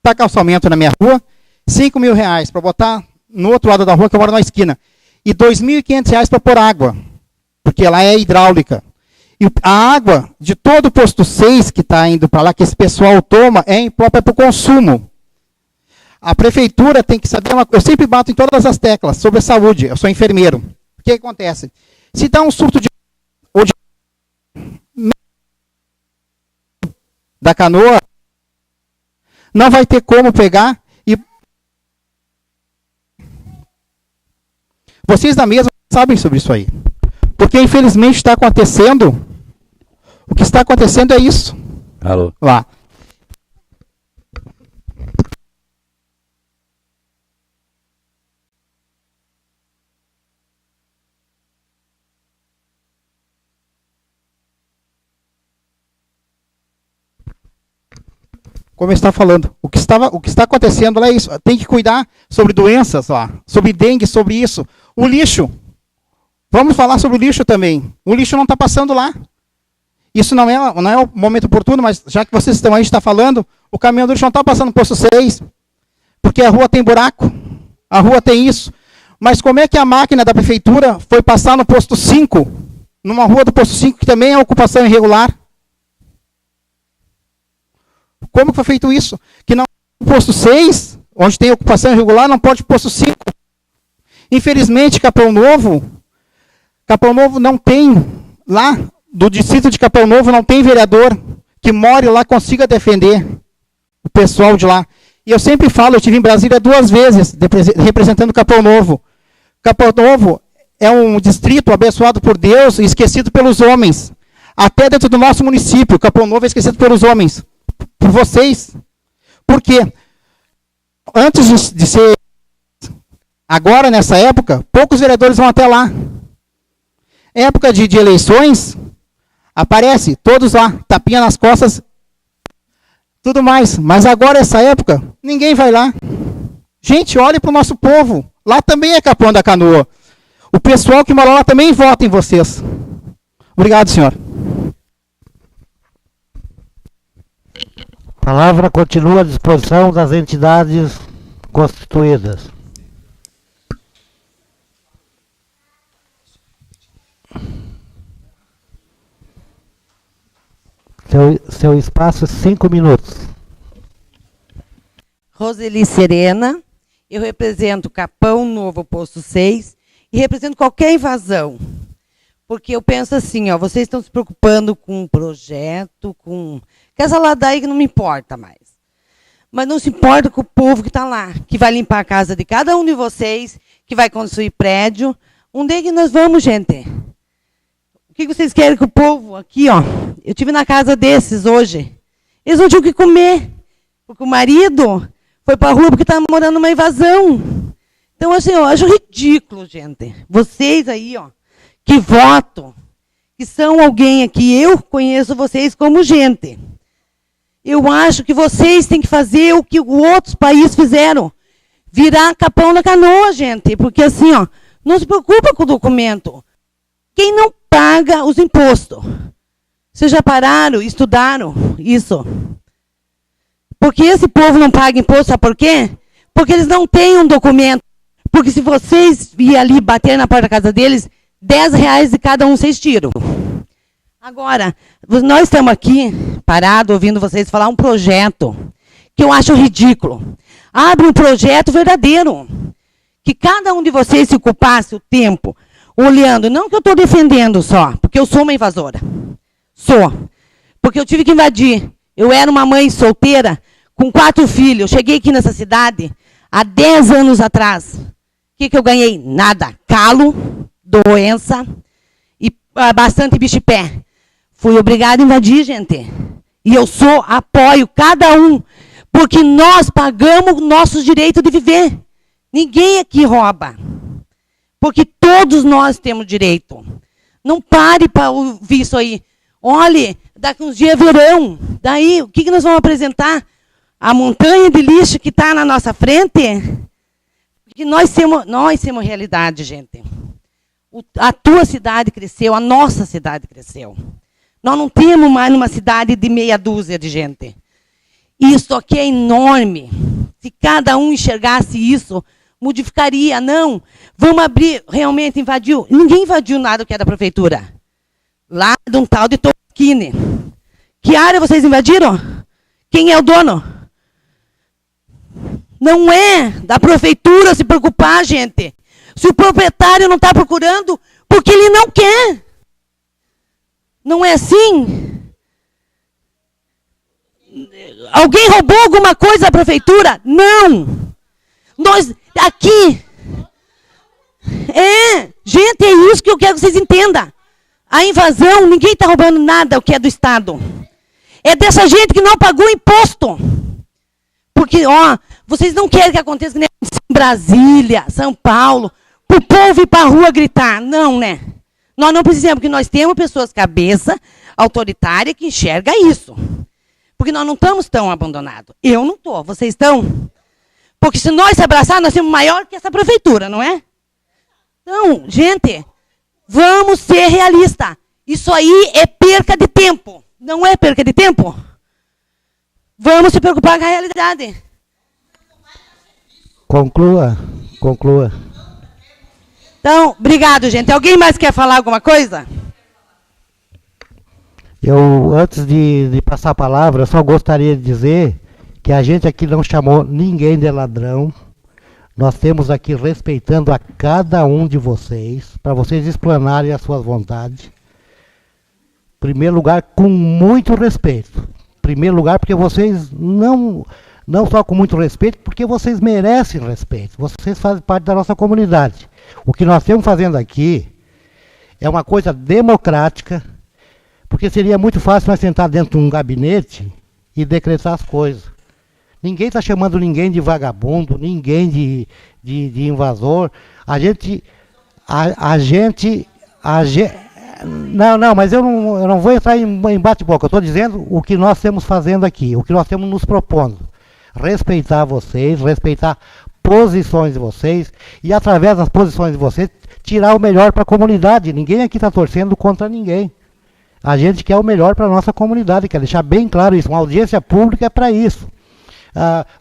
Tá calçamento na minha rua, R$5.000 para botar no outro lado da rua, que eu moro na esquina. E R$2.500 para pôr água, porque ela é hidráulica. E a água de todo o posto 6 que está indo para lá, que esse pessoal toma, é imprópria para o consumo. A prefeitura tem que saber eu sempre bato em todas as teclas sobre a saúde, eu sou enfermeiro. O que acontece? Se dá um surto da canoa, não vai ter como pegar e... Vocês da mesa sabem sobre isso aí. Porque, infelizmente, está acontecendo... O que está acontecendo é isso. Alô. Lá. Como eu estava falando, o que está acontecendo lá é isso. Tem que cuidar sobre doenças lá, sobre dengue, sobre isso. O lixo. Vamos falar sobre o lixo também. O lixo não está passando lá. Isso não é o momento oportuno, mas já que vocês estão aí, está falando, o caminhão do lixo não está passando no posto 6, porque a rua tem buraco, a rua tem isso. Mas como é que a máquina da prefeitura foi passar no posto 5, numa rua do posto 5, que também é ocupação irregular? Como foi feito isso? Que não o posto 6, onde tem ocupação irregular, não pode o posto 5. Infelizmente, Capão Novo não tem, lá do distrito de Capão Novo, não tem vereador que more lá, consiga defender o pessoal de lá. E eu sempre falo, eu estive em Brasília 2 vezes, representando Capão Novo. Capão Novo é um distrito abençoado por Deus e esquecido pelos homens. Até dentro do nosso município, Capão Novo é esquecido pelos homens. Por vocês. Por quê? Antes de ser... Agora, nessa época, poucos vereadores vão até lá. Época de eleições, aparece todos lá, tapinha nas costas, tudo mais. Mas agora, essa época, ninguém vai lá. Gente, olhe para o nosso povo. Lá também é Capão da Canoa. O pessoal que mora lá também vota em vocês. Obrigado, senhor. A palavra continua à disposição das entidades constituídas. Seu espaço, 5 minutos. Roseli Serena, eu represento Capão Novo, posto 6, e represento qualquer invasão. Porque eu penso assim, ó, vocês estão se preocupando com um projeto, com essa ladaia que não me importa mais. Mas não se importa com o povo que está lá, que vai limpar a casa de cada um de vocês, que vai construir prédio. Onde é que nós vamos, gente? O que vocês querem que o povo aqui, ó? Eu estive na casa desses hoje. Eles não tinham o que comer, porque o marido foi para a rua porque estava morando numa invasão. Então, assim, eu acho ridículo, gente. Vocês aí, ó, que votam, que são alguém aqui, eu conheço vocês como gente. Eu acho que vocês têm que fazer o que outros países fizeram. Virar capão na canoa, gente. Porque assim, ó, não se preocupa com o documento. Quem não paga os impostos? Vocês já pararam, estudaram isso? Porque esse povo não paga imposto, sabe por quê? Porque eles não têm um documento. Porque se vocês virem ali bater na porta da casa deles, R$10 de cada um vocês tiram. Agora, nós estamos aqui, parados, ouvindo vocês falar um projeto que eu acho ridículo. Abre um projeto verdadeiro. Que cada um de vocês se ocupasse o tempo olhando, não que eu estou defendendo só, porque eu sou uma invasora. Sou. Porque eu tive que invadir. Eu era uma mãe solteira, com 4 filhos. Eu cheguei aqui nessa cidade há 10 anos atrás. O que eu ganhei? Nada. Calo, doença e bastante bicho-pé. Fui obrigada a invadir, gente. E eu apoio cada um, porque nós pagamos nossos direitos de viver. Ninguém aqui rouba. Porque todos nós temos direito. Não pare para ouvir isso aí. Olhe, daqui uns dias é verão. Daí, o que nós vamos apresentar? A montanha de lixo que está na nossa frente? Porque nós temos realidade, gente. A tua cidade cresceu, a nossa cidade cresceu. Nós não temos mais uma cidade de meia dúzia de gente. Isso aqui é enorme. Se cada um enxergasse isso, modificaria. Não, vamos abrir, realmente invadiu. Ninguém invadiu nada que é da prefeitura. Lá de um tal de Tosquine. Que área vocês invadiram? Quem é o dono? Não é da prefeitura se preocupar, gente. Se o proprietário não está procurando, porque ele não quer. Não é assim? Alguém roubou alguma coisa da prefeitura? Não. Nós, aqui... gente, é isso que eu quero que vocês entendam. A invasão, ninguém está roubando nada o que é do Estado. É dessa gente que não pagou imposto. Porque, ó, vocês não querem que aconteça em Brasília, São Paulo, para o povo ir para a rua gritar. Não, né? Nós não precisamos, porque nós temos pessoas cabeça autoritária que enxerga isso. Porque nós não estamos tão abandonados. Eu não estou, vocês estão? Porque se nós se abraçar, nós somos maior que essa prefeitura, não é? Então, gente, vamos ser realistas. Isso aí é perca de tempo. Não é perca de tempo? Vamos se preocupar com a realidade. Conclua. Então, obrigado, gente. Alguém mais quer falar alguma coisa? Eu, antes de passar a palavra, eu só gostaria de dizer que a gente aqui não chamou ninguém de ladrão. Nós temos aqui respeitando a cada um de vocês, para vocês explanarem as suas vontades. Em primeiro lugar, com muito respeito. Em primeiro lugar, porque vocês não só com muito respeito, porque vocês merecem respeito. Vocês fazem parte da nossa comunidade. O que nós estamos fazendo aqui é uma coisa democrática, porque seria muito fácil nós sentar dentro de um gabinete e decretar as coisas. Ninguém está chamando ninguém de vagabundo, ninguém de invasor. Não, mas eu não vou entrar em bate-boca. Eu estou dizendo o que nós estamos fazendo aqui, o que nós estamos nos propondo. Respeitar vocês, respeitar posições de vocês e, através das posições de vocês, tirar o melhor para a comunidade. Ninguém aqui está torcendo contra ninguém. A gente quer o melhor para a nossa comunidade, quer deixar bem claro isso. Uma audiência pública é para isso.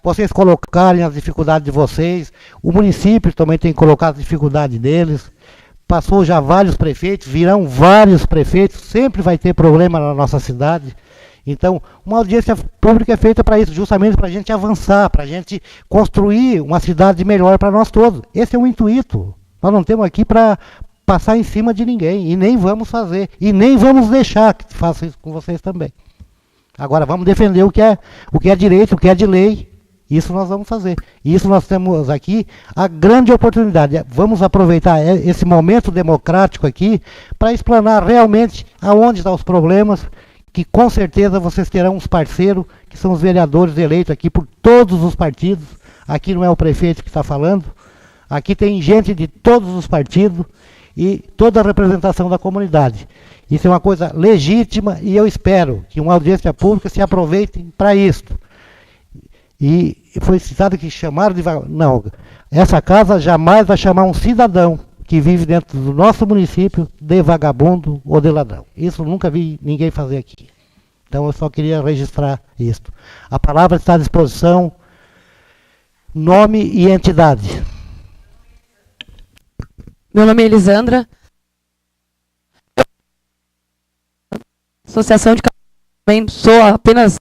Vocês colocarem as dificuldades de vocês, o município também tem que colocar as dificuldades deles. Passou já vários prefeitos, virão vários prefeitos, sempre vai ter problema na nossa cidade. Então, uma audiência pública é feita para isso, justamente para a gente avançar, para a gente construir uma cidade melhor para nós todos. Esse é o intuito. Nós não estamos aqui para passar em cima de ninguém, e nem vamos fazer, e nem vamos deixar que façam isso com vocês também. Agora, vamos defender o que é direito, o que é de lei, isso nós vamos fazer. E isso nós temos aqui a grande oportunidade. Vamos aproveitar esse momento democrático aqui para explanar realmente aonde estão os problemas, que com certeza vocês terão uns parceiros, que são os vereadores eleitos aqui por todos os partidos. Aqui não é o prefeito que está falando, aqui tem gente de todos os partidos e toda a representação da comunidade. Isso é uma coisa legítima e eu espero que uma audiência pública se aproveite para isso. E foi citado que chamaram de vagabundo. Não, essa casa jamais vai chamar um cidadão que vive dentro do nosso município de vagabundo ou de ladrão. Isso nunca vi ninguém fazer aqui. Então eu só queria registrar isso. A palavra está à disposição, nome e entidade. Meu nome é Elisandra. Associação de também sou apenas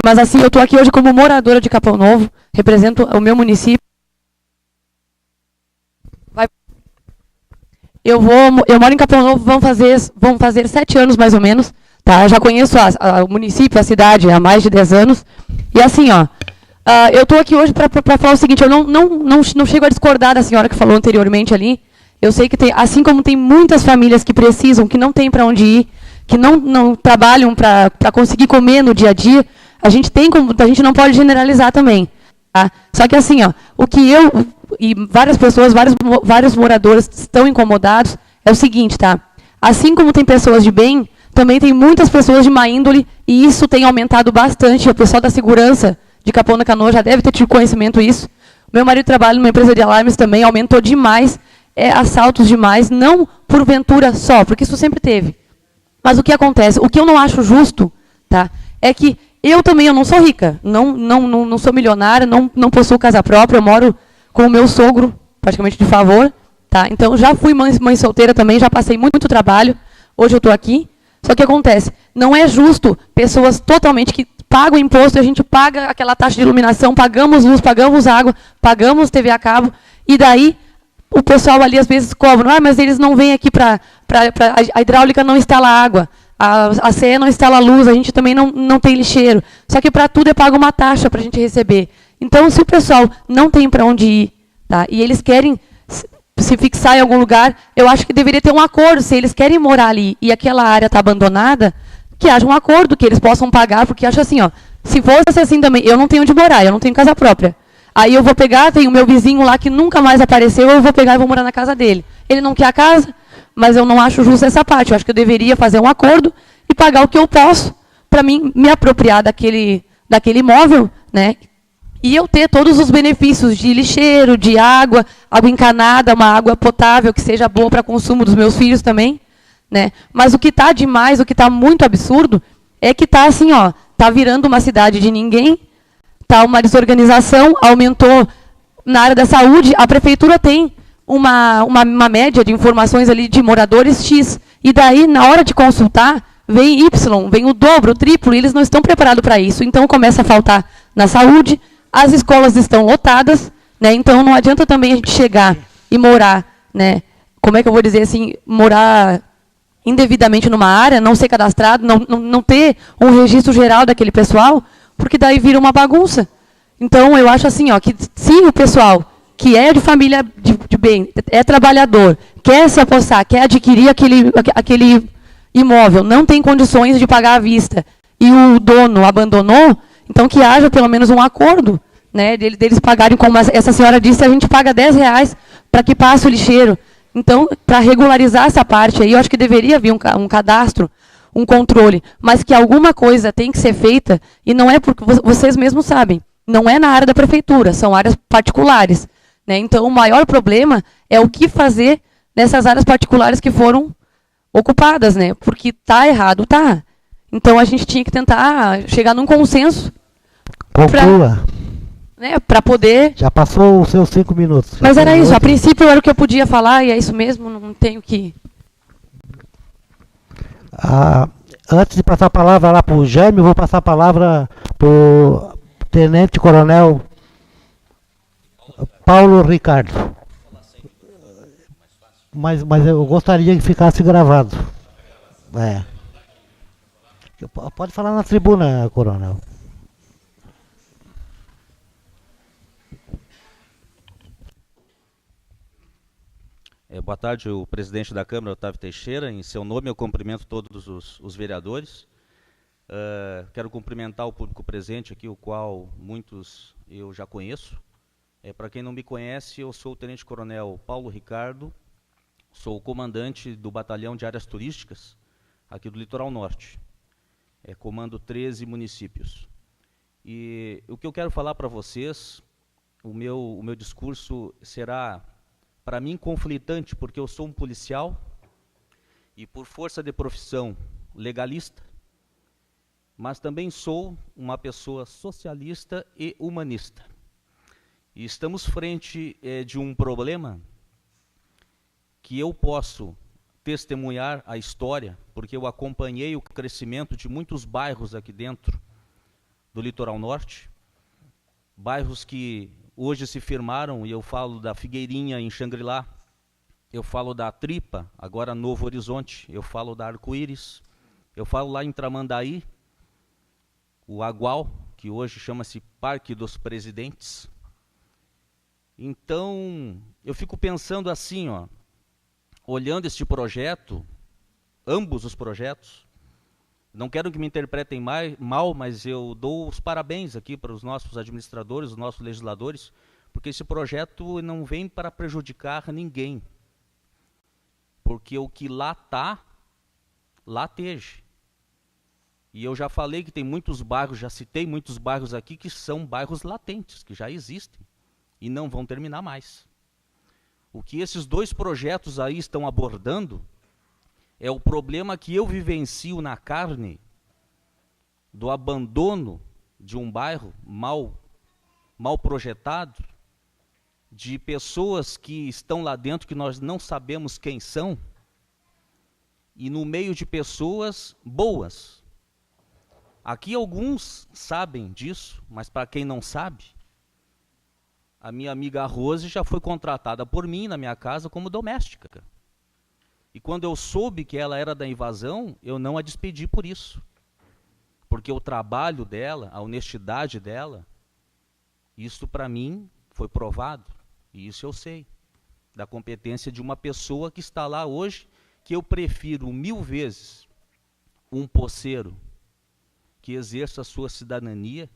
mas assim, eu estou aqui hoje como moradora de Capão Novo, represento o meu município. Eu moro em Capão Novo, vão fazer 7 anos mais ou menos, tá? Eu já conheço o município, a cidade há mais de 10 anos. E assim, ó, eu estou aqui hoje para falar o seguinte, eu não chego a discordar da senhora que falou anteriormente ali. Eu sei que tem, assim como tem muitas famílias que precisam, que não tem para onde ir, que não trabalham para conseguir comer no dia a dia, a gente não pode generalizar também. Tá? Só que assim, ó, o que eu e várias pessoas, vários moradores estão incomodados é o seguinte, tá? Assim como tem pessoas de bem, também tem muitas pessoas de má índole e isso tem aumentado bastante. O pessoal da segurança de Capão da Canoa já deve ter tido conhecimento disso. Meu marido trabalha numa empresa de alarmes também, aumentou demais, assaltos demais, não porventura só, porque isso sempre teve. Mas o que acontece? O que eu não acho justo, tá? É que eu não sou rica, não sou milionária, não possuo casa própria, eu moro com o meu sogro, praticamente de favor, tá? Então já fui mãe solteira também, já passei muito trabalho, hoje eu estou aqui. Só que acontece, não é justo pessoas totalmente que pagam imposto, a gente paga aquela taxa de iluminação, pagamos luz, pagamos água, pagamos TV a cabo, e daí o pessoal ali às vezes cobra, mas eles não vêm aqui a hidráulica não instala água. A CE não instala luz, a gente também não tem lixeiro. Só que para tudo é pago uma taxa para a gente receber. Então, se o pessoal não tem para onde ir, tá, e eles querem se fixar em algum lugar, eu acho que deveria ter um acordo. Se eles querem morar ali e aquela área está abandonada, que haja um acordo, que eles possam pagar, porque acho assim, ó, se fosse assim também, eu não tenho onde morar, eu não tenho casa própria. Aí eu vou pegar, tem o meu vizinho lá que nunca mais apareceu, eu vou pegar e vou morar na casa dele. Ele não quer a casa, mas eu não acho justo essa parte. Eu acho que eu deveria fazer um acordo e pagar o que eu posso para mim me apropriar daquele imóvel, né? E eu ter todos os benefícios de lixeiro, de água encanada, uma água potável que seja boa para consumo dos meus filhos também, né? Mas o que está demais, o que está muito absurdo, é que está assim, ó, está virando uma cidade de ninguém, está uma desorganização, aumentou na área da saúde, a prefeitura tem uma média de informações ali de moradores X, e daí, na hora de consultar, vem Y, vem o dobro, o triplo, e eles não estão preparados para isso. Então, começa a faltar na saúde, as escolas estão lotadas, né? Então, não adianta também a gente chegar e morar, né? Como é que eu vou dizer assim, morar indevidamente numa área, não ser cadastrado, não ter um registro geral daquele pessoal, porque daí vira uma bagunça. Então, eu acho assim, ó, que se o pessoal que é de família de bem, é trabalhador, quer se apossar, quer adquirir aquele imóvel, não tem condições de pagar à vista, e o dono abandonou, então que haja pelo menos um acordo, né, deles pagarem, como essa senhora disse, a gente paga R$10 para que passe o lixeiro. Então, para regularizar essa parte aí, eu acho que deveria vir um cadastro, um controle, mas que alguma coisa tem que ser feita, e não é porque vocês mesmos sabem, não é na área da prefeitura, são áreas particulares. Né? Então, o maior problema é o que fazer nessas áreas particulares que foram ocupadas, né? Porque está errado, tá. Então, a gente tinha que tentar chegar num consenso. Conclua. Para poder... Já passou os seus 5 minutos. Mas era isso, a princípio era o que eu podia falar, e é isso mesmo, não tenho que... Antes de passar a palavra lá para o Jaime, eu vou passar a palavra para o Tenente Coronel Paulo Ricardo. Mas eu gostaria que ficasse gravado. É. Pode falar na tribuna, coronel. Boa tarde, o presidente da Câmara, Otávio Teixeira. Em seu nome, eu cumprimento todos os vereadores. Quero cumprimentar o público presente aqui, o qual muitos eu já conheço. Para quem não me conhece, eu sou o tenente-coronel Paulo Ricardo, sou o comandante do Batalhão de Áreas Turísticas, aqui do Litoral Norte. Comando 13 municípios. E o que eu quero falar para vocês, o meu discurso será, para mim, conflitante, porque eu sou um policial e, por força de profissão, legalista, mas também sou uma pessoa socialista e humanista. E estamos frente de um problema que eu posso testemunhar a história, porque eu acompanhei o crescimento de muitos bairros aqui dentro do Litoral Norte, bairros que hoje se firmaram, e eu falo da Figueirinha em Xangri-Lá, eu falo da Tripa, agora Novo Horizonte, eu falo da Arco-Íris, eu falo lá em Tramandaí, o Agual, que hoje chama-se Parque dos Presidentes. Então, eu fico pensando assim, olhando este projeto, ambos os projetos, não quero que me interpretem mal, mas eu dou os parabéns aqui para os nossos administradores, os nossos legisladores, porque esse projeto não vem para prejudicar ninguém. Porque o que lá está, lá esteja. E eu já falei que tem muitos bairros, já citei muitos bairros aqui que são bairros latentes, que já existem e não vão terminar mais. O que esses dois projetos aí estão abordando é o problema que eu vivencio na carne do abandono de um bairro mal projetado, de pessoas que estão lá dentro que nós não sabemos quem são, e no meio de pessoas boas. Aqui alguns sabem disso, mas para quem não sabe, a minha amiga Rose já foi contratada por mim na minha casa como doméstica. E quando eu soube que ela era da invasão, eu não a despedi por isso. Porque o trabalho dela, a honestidade dela, isso para mim foi provado. E isso eu sei. Da competência de uma pessoa que está lá hoje, que eu prefiro 1000 vezes um poceiro que exerça a sua cidadania,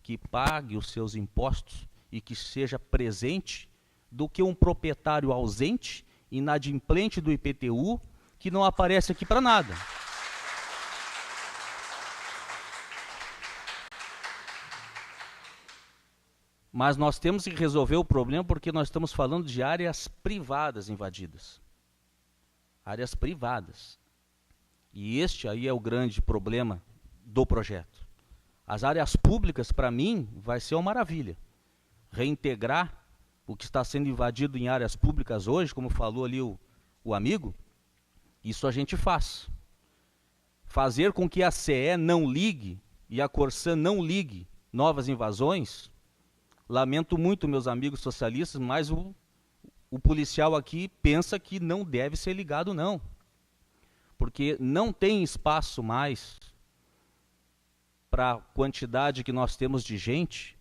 que pague os seus impostos e que seja presente, do que um proprietário ausente, inadimplente do IPTU, que não aparece aqui para nada. Mas nós temos que resolver o problema porque nós estamos falando de áreas privadas invadidas. Áreas privadas. E este aí é o grande problema do projeto. As áreas públicas, para mim, vai ser uma maravilha. Reintegrar o que está sendo invadido em áreas públicas hoje, como falou ali o amigo, isso a gente faz. Fazer com que a CE não ligue e a Corsan não ligue novas invasões, lamento muito, meus amigos socialistas, mas o policial aqui pensa que não deve ser ligado, não. Porque não tem espaço mais para a quantidade que nós temos de gente,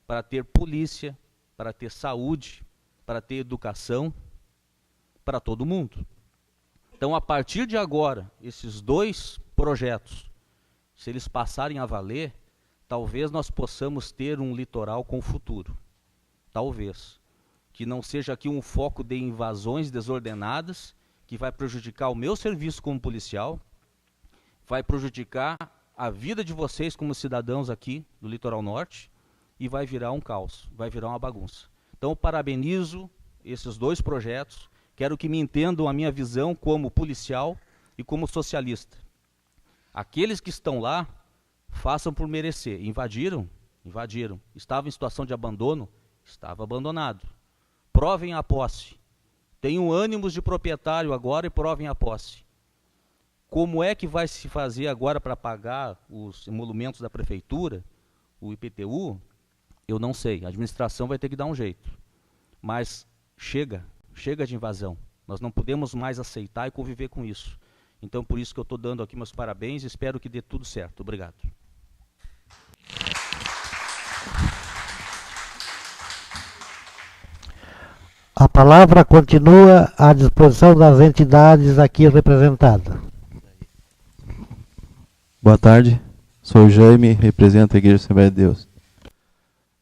para ter polícia, para ter saúde, para ter educação, para todo mundo. Então, a partir de agora, esses dois projetos, se eles passarem a valer, talvez nós possamos ter um litoral com futuro. Talvez. Que não seja aqui um foco de invasões desordenadas, que vai prejudicar o meu serviço como policial, vai prejudicar a vida de vocês como cidadãos aqui do Litoral Norte, e vai virar um caos, vai virar uma bagunça. Então, parabenizo esses dois projetos, quero que me entendam a minha visão como policial e como socialista. Aqueles que estão lá, façam por merecer. Invadiram? Invadiram. Estava em situação de abandono? Estava abandonado. Provem a posse. Tenham ânimos de proprietário agora e provem a posse. Como é que vai se fazer agora para pagar os emolumentos da prefeitura, o IPTU? Eu não sei. A administração vai ter que dar um jeito. Mas chega de invasão. Nós não podemos mais aceitar e conviver com isso. Então, por isso que eu estou dando aqui meus parabéns e espero que dê tudo certo. Obrigado. A palavra continua à disposição das entidades aqui representadas. Boa tarde, sou o Jaime, represento a Igreja Assembleia de Deus.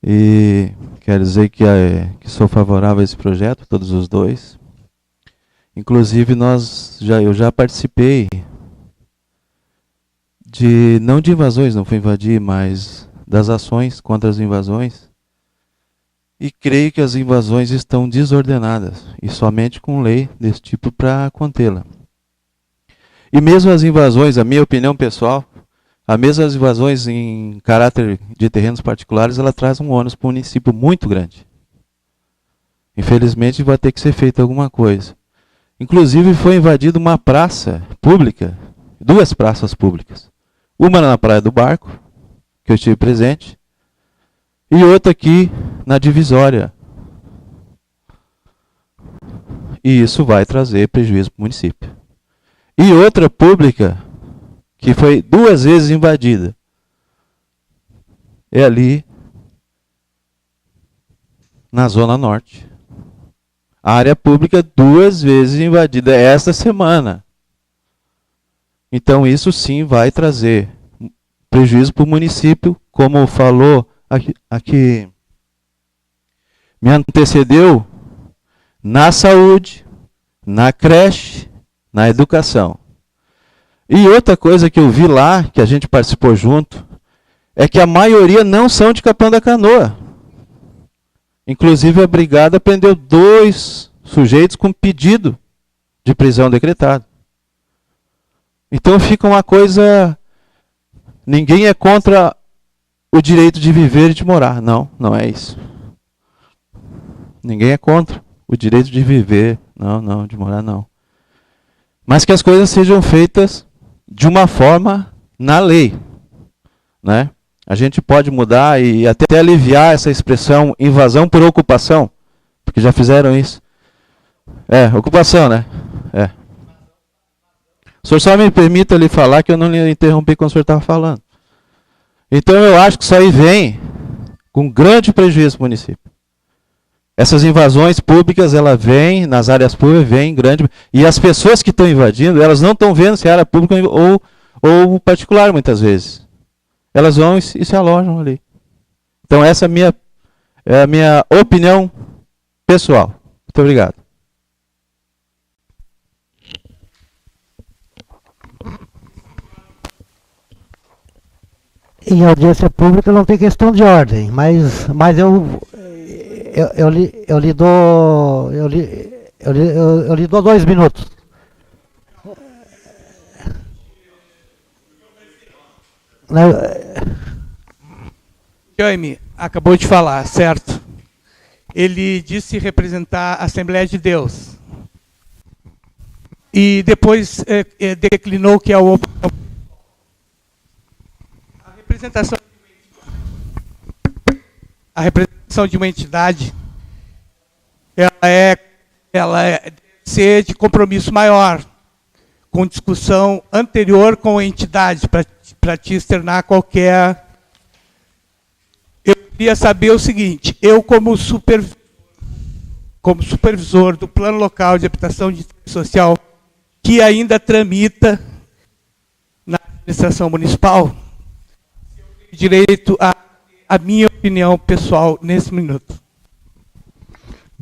E quero dizer que sou favorável a esse projeto, todos os dois. Inclusive, eu já participei não de invasões, não fui invadir, mas das ações contra as invasões. E creio que as invasões estão desordenadas, e somente com lei desse tipo para contê-la. E mesmo as invasões, a minha opinião pessoal, mesmo as invasões em caráter de terrenos particulares, ela traz um ônus para o município muito grande. Infelizmente vai ter que ser feita alguma coisa. Inclusive foi invadida uma praça pública, 2 praças públicas. Uma na Praia do Barco, que eu estive presente, e outra aqui na Divisória. E isso vai trazer prejuízo para o município. E outra pública, que foi 2 vezes invadida, é ali na Zona Norte. A área pública 2 vezes invadida esta semana. Então isso sim vai trazer prejuízo para o município, como falou aqui me antecedeu, na saúde, na creche, na educação. E outra coisa que eu vi lá, que a gente participou junto, é que a maioria não são de Capão da Canoa. Inclusive a brigada prendeu 2 sujeitos com pedido de prisão decretado. Então fica uma coisa, ninguém é contra o direito de viver e de morar. Não, não é isso. Ninguém é contra o direito de viver, não, de morar não. Mas que as coisas sejam feitas de uma forma na lei, né? A gente pode mudar e até aliviar essa expressão invasão por ocupação, porque já fizeram isso. Ocupação, né? O senhor só me permita lhe falar que eu não lhe interrompi quando o senhor estava falando. Então eu acho que isso aí vem com grande prejuízo para o município. Essas invasões públicas, ela vem, nas áreas públicas, vem grande. E as pessoas que estão invadindo, elas não estão vendo se é área pública ou particular, muitas vezes. Elas vão e se alojam ali. Então essa é a minha opinião pessoal. Muito obrigado. Em audiência pública não tem questão de ordem, mas eu lhe dou 2 minutos. Jaime acabou de falar, certo? Ele disse representar a Assembleia de Deus. E depois declinou que é o a representação de uma entidade, ela deve ser de compromisso maior, com discussão anterior com a entidade, para te externar qualquer... Eu queria saber o seguinte, eu como supervisor do Plano Local de Habitação de Social, que ainda tramita na administração municipal, direito a minha opinião pessoal nesse minuto.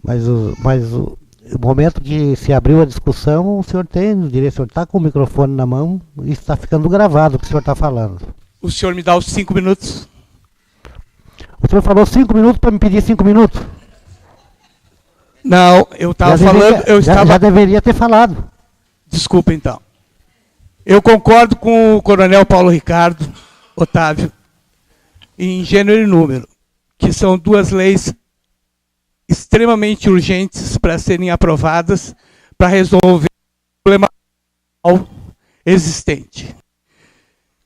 Mas o momento que se abriu a discussão, o senhor tem o direito, o senhor está com o microfone na mão e está ficando gravado o que o senhor está falando. O senhor me dá os 5 minutos? O senhor falou 5 minutos para me pedir 5 minutos? Não, eu estava falando... Já deveria ter falado. Desculpa, então. Eu concordo com o coronel Paulo Ricardo, Otávio, em gênero e número, que são 2 leis extremamente urgentes para serem aprovadas para resolver o problema existente.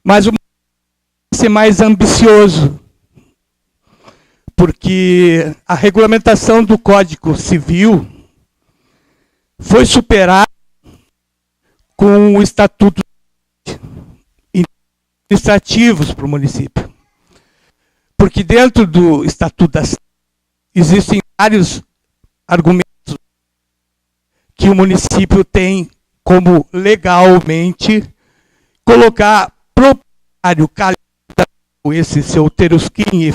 Mas o ser mais ambicioso, porque a regulamentação do Código Civil foi superado com o estatuto administrativos para o município. Porque dentro do estatuto da cidade existem vários argumentos que o município tem como legalmente colocar proprietário calhado, esse seu Terusquim,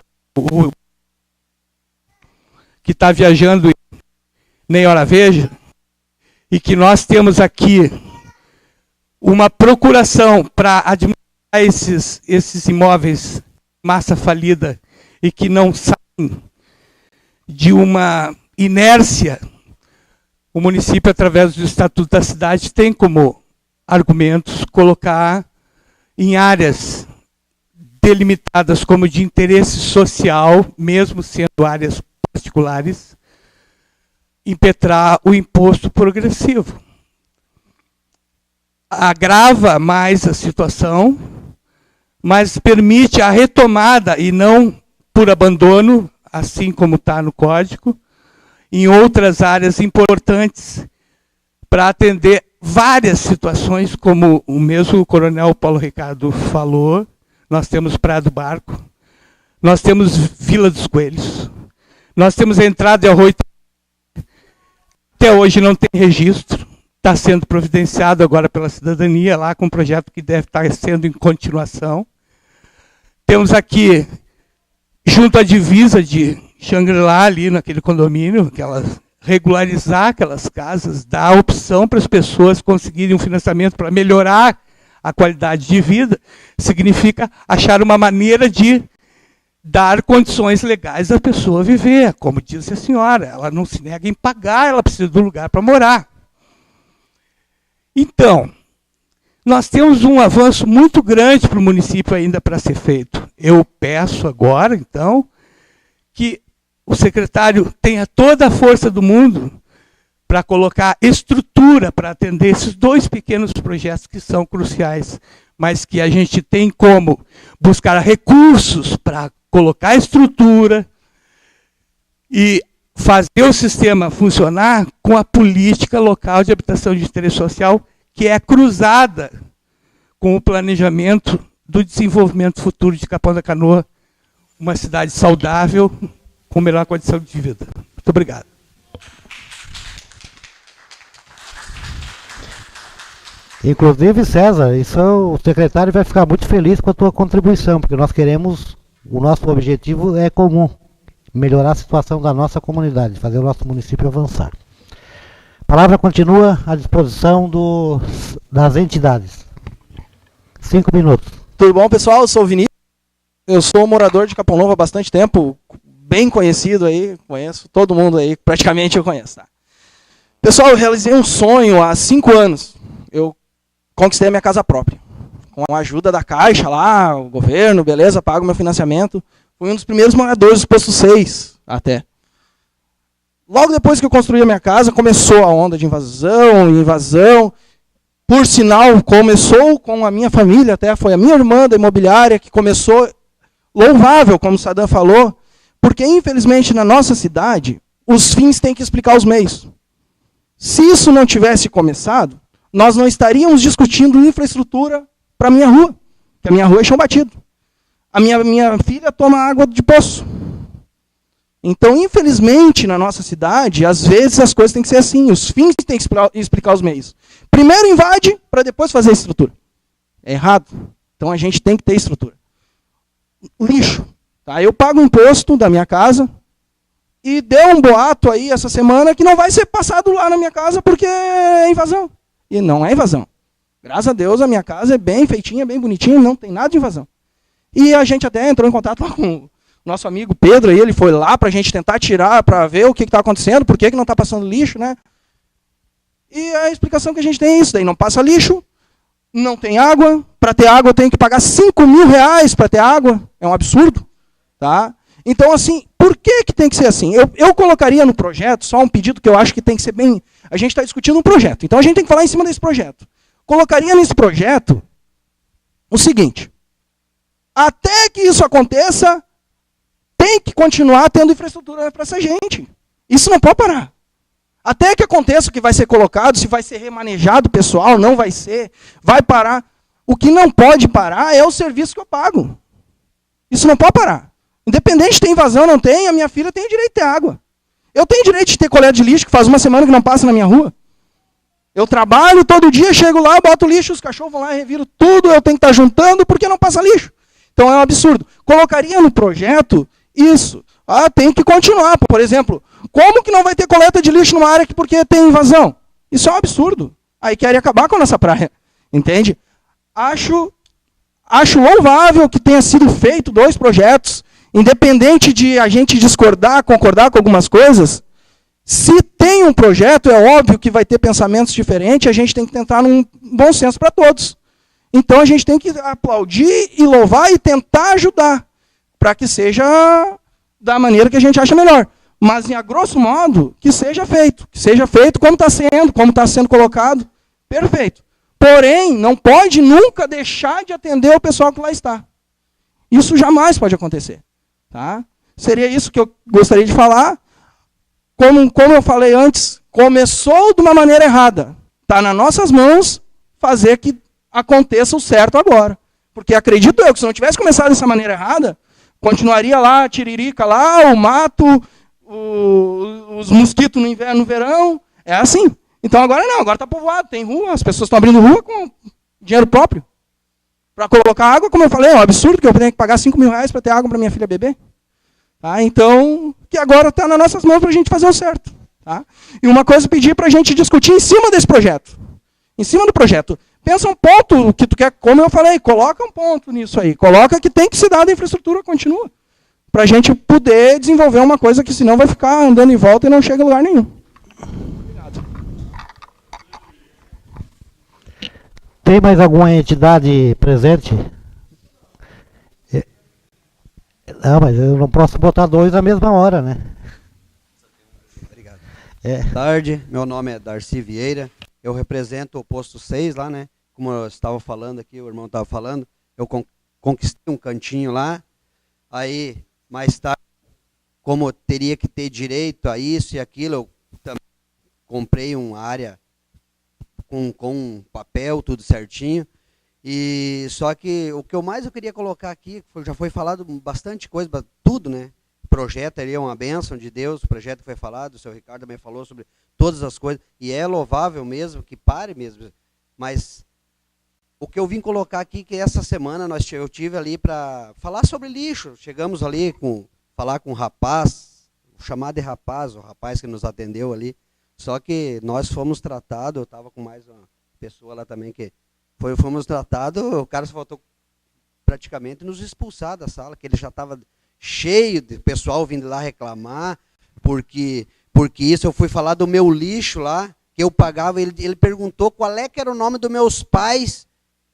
que está viajando nem hora veja, e que nós temos aqui uma procuração para administrar esses imóveis massa falida e que não saem de uma inércia. O município, através do Estatuto da Cidade, tem como argumentos colocar em áreas delimitadas como de interesse social, mesmo sendo áreas particulares, impetrar o imposto progressivo. Agrava mais a situação, mas permite a retomada, e não por abandono, assim como está no Código, em outras áreas importantes para atender várias situações, como o mesmo coronel Paulo Ricardo falou. Nós temos Praia do Barco, nós temos Vila dos Coelhos, nós temos a entrada de Arroio. Até hoje não tem registro, está sendo providenciado agora pela cidadania, lá com um projeto que deve estar sendo em continuação. Temos aqui, junto à divisa de Xangri-Lá, ali naquele condomínio, regularizar aquelas casas, dar opção para as pessoas conseguirem um financiamento para melhorar a qualidade de vida, significa achar uma maneira de dar condições legais à pessoa viver. Como disse a senhora, ela não se nega em pagar, ela precisa de um lugar para morar. Então, nós temos um avanço muito grande para o município ainda para ser feito. Eu peço agora, então, que o secretário tenha toda a força do mundo para colocar estrutura para atender esses dois pequenos projetos que são cruciais, mas que a gente tem como buscar recursos para colocar estrutura e fazer o sistema funcionar com a política local de habitação de interesse social, que é cruzada com o planejamento do desenvolvimento futuro de Capão da Canoa, uma cidade saudável, com melhor condição de vida. Muito obrigado. Inclusive, César, isso o secretário vai ficar muito feliz com a tua contribuição, porque nós queremos, o nosso objetivo é comum, melhorar a situação da nossa comunidade, fazer o nosso município avançar. A palavra continua à disposição das entidades. 5 minutos. Tudo bom, pessoal? Eu sou o Vinícius. Eu sou morador de Capão Novo há bastante tempo, bem conhecido aí, conheço todo mundo aí, praticamente eu conheço. Tá? Pessoal, eu realizei um sonho há 5 anos. Eu conquistei a minha casa própria. Com a ajuda da Caixa lá, o governo, beleza, pago meu financiamento. Fui um dos primeiros moradores do posto 6, até. Logo depois que eu construí a minha casa, começou a onda de invasão. Por sinal, começou com a minha família, até foi a minha irmã da imobiliária que começou, louvável, como o Sadam falou, porque infelizmente na nossa cidade, os fins têm que explicar os meios. Se isso não tivesse começado, nós não estaríamos discutindo infraestrutura para a minha rua, que a minha rua é chão batido. A minha filha toma água de poço. Então, infelizmente, na nossa cidade, às vezes as coisas têm que ser assim, os fins têm que explicar os meios. Primeiro invade, para depois fazer a estrutura. É errado. Então, a gente tem que ter estrutura. Lixo. Tá? Eu pago o imposto da minha casa e deu um boato aí essa semana que não vai ser passado lá na minha casa porque é invasão. E não é invasão. Graças a Deus, a minha casa é bem feitinha, bem bonitinha, não tem nada de invasão. E a gente até entrou em contato lá com o nosso amigo Pedro, aí ele foi lá para a gente tentar tirar, para ver o que está acontecendo, por que não está passando lixo, né? E a explicação que a gente tem é isso, daí não passa lixo, não tem água, para ter água eu tenho que pagar 5 mil reais para ter água, é um absurdo, tá? Então, assim, por que tem que ser assim? Eu colocaria no projeto, só um pedido que eu acho que tem que ser bem... A gente está discutindo um projeto, então a gente tem que falar em cima desse projeto. Colocaria nesse projeto o seguinte: até que isso aconteça, tem que continuar tendo infraestrutura para essa gente. Isso não pode parar. Até que aconteça o que vai ser colocado, se vai ser remanejado pessoal, não vai ser, vai parar. O que não pode parar é o serviço que eu pago. Isso não pode parar. Independente se tem invasão ou não tem, a minha filha tem direito de ter água. Eu tenho direito de ter coleta de lixo, que faz uma semana que não passa na minha rua. Eu trabalho todo dia, chego lá, boto lixo, os cachorros vão lá e reviram tudo, eu tenho que estar juntando porque não passa lixo. Então é um absurdo. Colocaria no projeto isso. Tem que continuar. Por exemplo, como que não vai ter coleta de lixo numa área porque tem invasão? Isso é um absurdo. Aí querem acabar com a nossa praia. Entende? Acho louvável que tenha sido feito 2 projetos, independente de a gente discordar, concordar com algumas coisas. Se tem um projeto, é óbvio que vai ter pensamentos diferentes, a gente tem que tentar num bom senso para todos. Então a gente tem que aplaudir e louvar e tentar ajudar, para que seja da maneira que a gente acha melhor. Mas, a grosso modo, que seja feito como está sendo colocado, perfeito. Porém, não pode nunca deixar de atender o pessoal que lá está. Isso jamais pode acontecer. Tá? Seria isso que eu gostaria de falar. Como eu falei antes, começou de uma maneira errada. Está nas nossas mãos fazer que aconteça o certo agora. Porque acredito eu que se não tivesse começado dessa maneira errada, continuaria lá a tiririca lá, o mato, os mosquitos no inverno, no verão. É assim. Então agora não, agora está povoado, tem rua, as pessoas estão abrindo rua com dinheiro próprio. Para colocar água, como eu falei, é um absurdo que eu tenho que pagar 5 mil reais para ter água para minha filha beber. Tá? Então, que agora está nas nossas mãos para a gente fazer o certo. Tá? E uma coisa pedir para a gente discutir em cima desse projeto. Em cima do projeto. Pensa um ponto que tu quer, como eu falei, coloca um ponto nisso aí. Coloca que tem que se dar da infraestrutura continua. Para a gente poder desenvolver uma coisa que senão vai ficar andando em volta e não chega a lugar nenhum. Obrigado. Tem mais alguma entidade presente? Não, mas eu não posso botar 2 na mesma hora, né? Obrigado. Boa tarde, meu nome é Darcy Vieira, eu represento o posto 6 lá, né? Como eu estava falando aqui, o irmão estava falando, eu conquistei um cantinho lá, aí mais tarde, como eu teria que ter direito a isso e aquilo, eu também comprei uma área com papel, tudo certinho. E só que o que eu queria colocar aqui, já foi falado bastante coisa, tudo, né? O projeto ali é uma bênção de Deus, o projeto que foi falado, o seu Ricardo também falou sobre todas as coisas, e é louvável mesmo, que pare mesmo. Mas o que eu vim colocar aqui, que essa semana eu tive ali para falar sobre lixo, chegamos ali falar com um rapaz, chamado de rapaz, o rapaz que nos atendeu ali, só que nós fomos tratados, eu estava com mais uma pessoa lá também que fomos tratados, o cara só faltou praticamente nos expulsar da sala, que ele já estava cheio de pessoal vindo lá reclamar, porque isso eu fui falar do meu lixo lá, que eu pagava, ele perguntou qual é que era o nome dos meus pais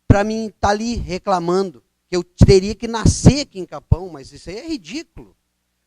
para mim estar ali reclamando, que eu teria que nascer aqui em Capão, mas isso aí é ridículo.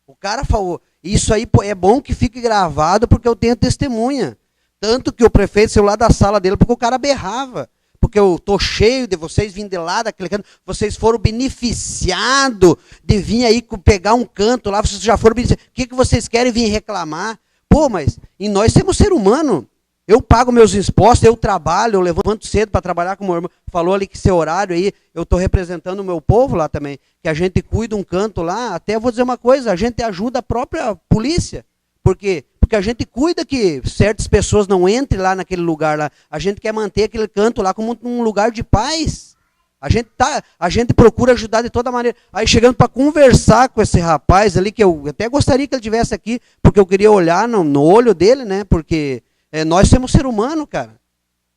O cara falou, isso aí é bom que fique gravado porque eu tenho testemunha. Tanto que o prefeito saiu lá da sala dele porque o cara berrava. Porque eu estou cheio de vocês vindo de lá, daquele canto, vocês foram beneficiados de vir aí pegar um canto lá, vocês já foram beneficiados. O que vocês querem vir reclamar? Pô, mas e nós temos ser humano. Eu pago meus impostos, eu trabalho, eu levanto cedo para trabalhar, como o irmão falou ali que seu horário aí, eu estou representando o meu povo lá também, que a gente cuida um canto lá, até vou dizer uma coisa, a gente ajuda a própria polícia, porque a gente cuida que certas pessoas não entrem lá naquele lugar lá, a gente quer manter aquele canto lá como um lugar de paz, a gente procura ajudar de toda maneira. Aí chegando para conversar com esse rapaz ali, que eu até gostaria que ele estivesse aqui, porque eu queria olhar no olho dele, né, porque nós somos ser humano, cara.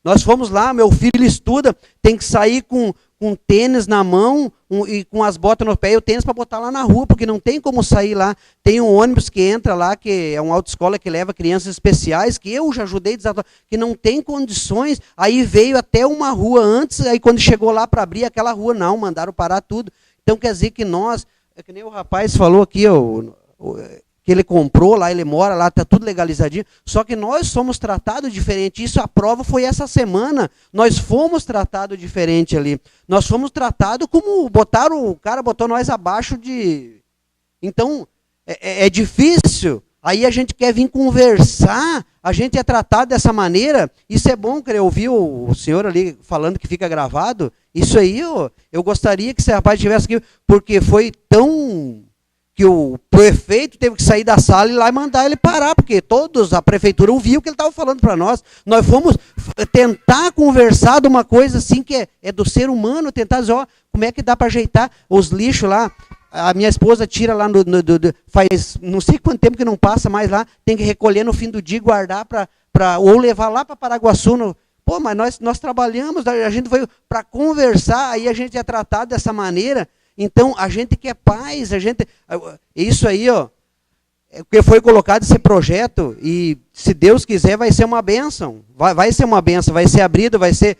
Nós fomos lá, meu filho estuda, tem que sair com tênis na mão e com as botas no pé e o tênis para botar lá na rua, porque não tem como sair lá. Tem um ônibus que entra lá, que é uma autoescola que leva crianças especiais, que eu já ajudei, que não tem condições. Aí veio até uma rua antes, aí quando chegou lá para abrir aquela rua, não, mandaram parar tudo. Então quer dizer que nós, é que nem o rapaz falou aqui, que ele comprou lá, ele mora lá, está tudo legalizadinho, só que nós somos tratados diferente, isso a prova foi essa semana, nós fomos tratados diferente ali, nós fomos tratados como o cara botou nós abaixo de... Então, é difícil Aí a gente quer vir conversar, a gente é tratado dessa maneira. Isso é bom, eu ouvi o senhor ali falando que fica gravado. Isso aí, eu gostaria que esse rapaz estivesse aqui, porque foi tão... que o prefeito teve que sair da sala e ir lá e mandar ele parar, porque a prefeitura ouviu o que ele estava falando para nós. Nós fomos tentar conversar de uma coisa assim que é do ser humano, tentar dizer, como é que dá para ajeitar os lixos lá. A minha esposa tira lá, faz não sei quanto tempo que não passa mais lá, tem que recolher no fim do dia e guardar ou levar lá para Paraguaçu. Pô, mas nós trabalhamos, a gente veio para conversar, aí a gente é tratado dessa maneira. Então, a gente quer paz, isso aí, que foi colocado esse projeto, e se Deus quiser vai ser uma bênção, vai ser uma bênção, vai ser abrido, vai ser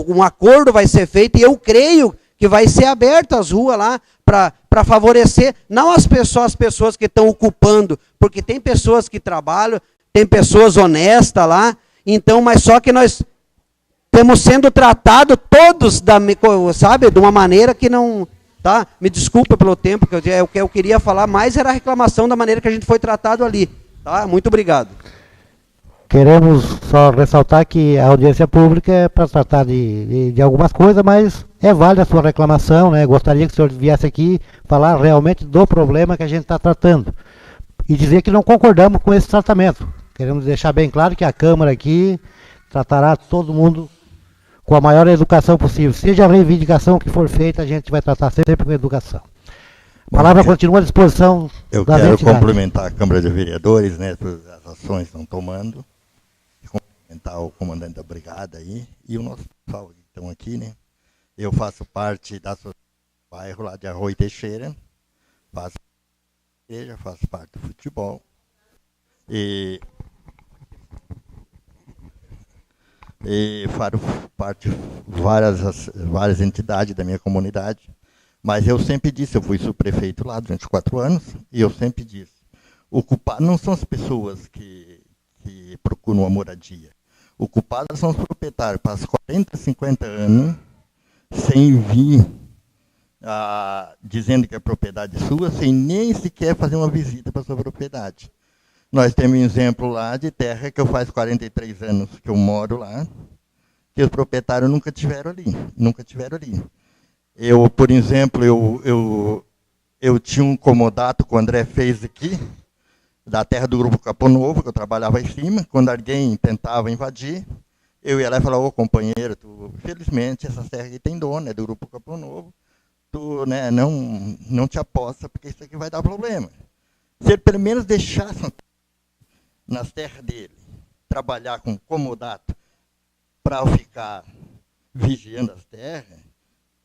um acordo vai ser feito, e eu creio que vai ser aberto as ruas lá para favorecer, não as pessoas que estão ocupando, porque tem pessoas que trabalham, tem pessoas honestas lá, então, mas só que nós estamos sendo tratados todos, sabe, de uma maneira que não... Tá? Me desculpa pelo tempo, que eu queria falar, mas era a reclamação da maneira que a gente foi tratado ali. Tá? Muito obrigado. Queremos só ressaltar que a audiência pública é para tratar de algumas coisas, mas é válida a sua reclamação, né? Gostaria que o senhor viesse aqui falar realmente do problema que a gente está tratando. E dizer que não concordamos com esse tratamento. Queremos deixar bem claro que a Câmara aqui tratará todo mundo com a maior educação possível. Seja a reivindicação que for feita, a gente vai tratar sempre com educação. A palavra continua à disposição da entidade. Eu quero cumprimentar a Câmara de Vereadores, né, por as ações que estão tomando. Cumprimentar o comandante da brigada aí e o nosso pessoal que estão aqui, né. Eu faço parte da associação do bairro lá de Arroio Teixeira, faço igreja, faço parte do futebol e faço parte de várias entidades da minha comunidade, mas eu sempre disse, eu fui subprefeito lá durante 4 anos, e eu sempre disse, o culpado não são as pessoas que procuram uma moradia, o culpado são os proprietários, passam 40, 50 anos sem vir dizendo que a propriedade é sua, sem nem sequer fazer uma visita para a sua propriedade. Nós temos um exemplo lá de terra que eu faz 43 anos que eu moro lá, que os proprietários nunca tiveram ali. Eu, por exemplo, eu tinha um comodato que o André fez aqui, da terra do Grupo Capão Novo, que eu trabalhava em cima. Quando alguém tentava invadir, eu ia lá e falava, companheiro, felizmente essas terras aqui tem dono, é do Grupo Capão Novo, tu, né, não te aposta, porque isso aqui vai dar problema. Se ele pelo menos deixasse nas terras dele, trabalhar com comodato para ficar vigiando as terras,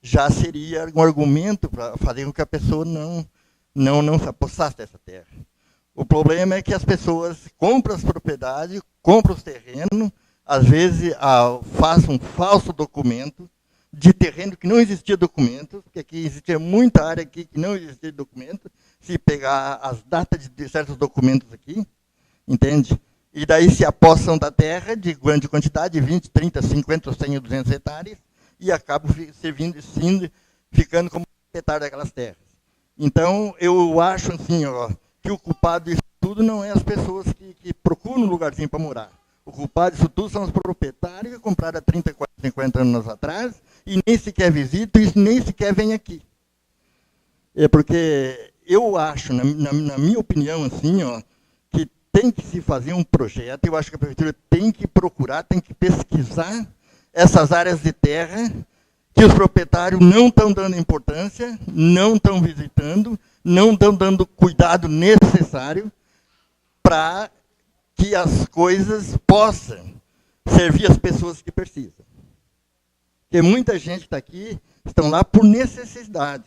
já seria um argumento para fazer com que a pessoa não se apossasse dessa terra. O problema é que as pessoas compram as propriedades, compram os terrenos, às vezes fazem um falso documento de terreno que não existia documento, porque aqui existia muita área aqui que não existia documento, se pegar as datas de certos documentos aqui, entende? E daí se apossam da terra de grande quantidade, 20, 30, 50, 100 ou 200 hectares, e acabam ficando como proprietário daquelas terras. Então, eu acho assim, que o culpado disso tudo não é as pessoas que procuram um lugarzinho para morar. O culpado disso tudo são os proprietários que compraram há 30, 40, 50 anos atrás, e nem sequer visitam, e nem sequer vêm aqui. É porque eu acho, na minha opinião, assim, que tem que se fazer um projeto, eu acho que a prefeitura tem que procurar, tem que pesquisar essas áreas de terra que os proprietários não estão dando importância, não estão visitando, não estão dando cuidado necessário para que as coisas possam servir as pessoas que precisam. Porque muita gente está aqui, estão lá por necessidade,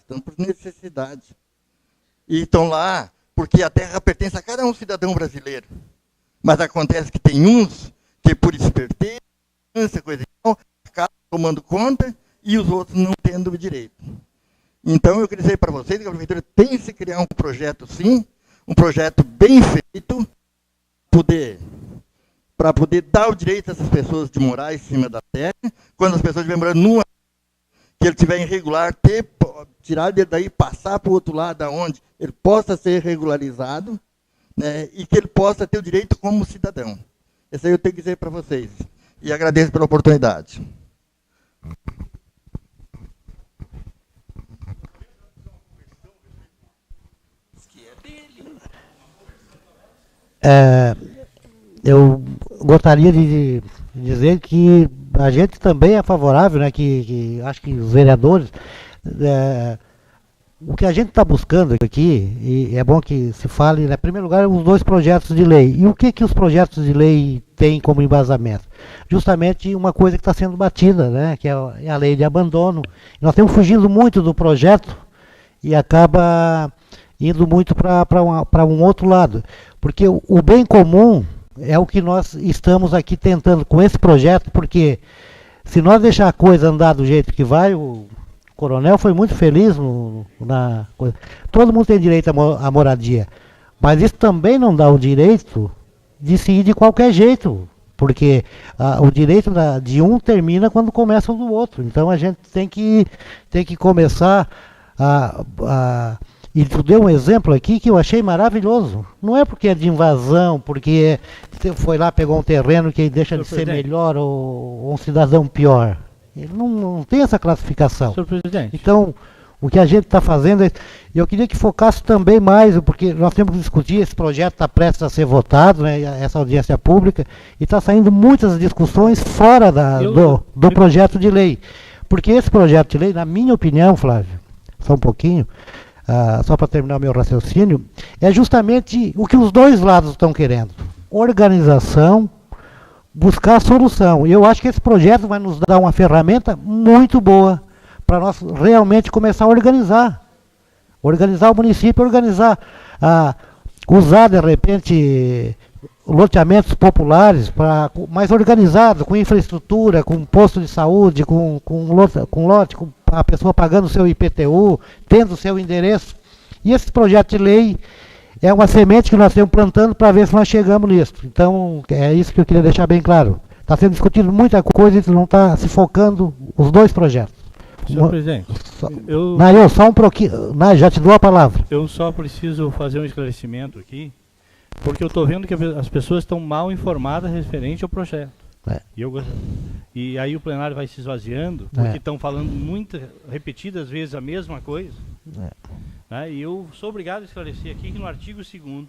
E estão lá porque a terra pertence a cada um cidadão brasileiro. Mas acontece que tem uns que, por esperteza, coisa e tal, acabam tomando conta e os outros não tendo o direito. Então, eu queria dizer para vocês que a prefeitura tem que se criar um projeto, sim, um projeto bem feito, para poder dar o direito a essas pessoas de morar em cima da terra, quando as pessoas estiverem morando numa que ele tiver irregular, tirar dele daí, passar para o outro lado, aonde ele possa ser regularizado, né, e que ele possa ter o direito como cidadão. Isso aí eu tenho que dizer para vocês. E agradeço pela oportunidade. Eu gostaria de dizer que a gente também é favorável, né, que acho que os vereadores, o que a gente está buscando aqui, e é bom que se fale, né, em primeiro lugar, os 2 projetos de lei. E o que os projetos de lei têm como embasamento? Justamente uma coisa que está sendo batida, né, que é a lei de abandono. Nós temos fugido muito do projeto e acaba indo muito para um outro lado. Porque o bem comum é o que nós estamos aqui tentando com esse projeto, porque se nós deixar a coisa andar do jeito que vai, o coronel foi muito feliz na coisa. Todo mundo tem direito à moradia, mas isso também não dá o direito de se ir de qualquer jeito, porque o direito de um termina quando começa o do outro. Então a gente tem que começar e tu deu um exemplo aqui que eu achei maravilhoso. Não é porque é de invasão, porque você foi lá, pegou um terreno que deixa de ser melhor ou um cidadão pior. Ele não tem essa classificação. Senhor presidente. Então, o que a gente está fazendo, eu queria que focasse também mais, porque nós temos que discutir, esse projeto está prestes a ser votado, né, essa audiência pública, e está saindo muitas discussões fora do projeto de lei. Porque esse projeto de lei, na minha opinião, Flávio, só um pouquinho, só para terminar o meu raciocínio, é justamente o que os 2 lados estão querendo. Organização, buscar a solução. E eu acho que esse projeto vai nos dar uma ferramenta muito boa para nós realmente começar a organizar. Organizar o município, usar de repente loteamentos populares mais organizados, com infraestrutura, com posto de saúde, com lote, com a pessoa pagando o seu IPTU, tendo o seu endereço. E esse projeto de lei é uma semente que nós estamos plantando para ver se nós chegamos nisso. Então, é isso que eu queria deixar bem claro. Está sendo discutido muita coisa e não está se focando os 2 projetos. Senhor presidente, Nayo, só um pouquinho. Nayo, já te dou a palavra. Eu só preciso fazer um esclarecimento aqui, porque eu estou vendo que as pessoas estão mal informadas referente ao projeto. E aí o plenário vai se esvaziando, porque estão falando repetidas vezes a mesma coisa. E eu sou obrigado a esclarecer aqui que no artigo 2º,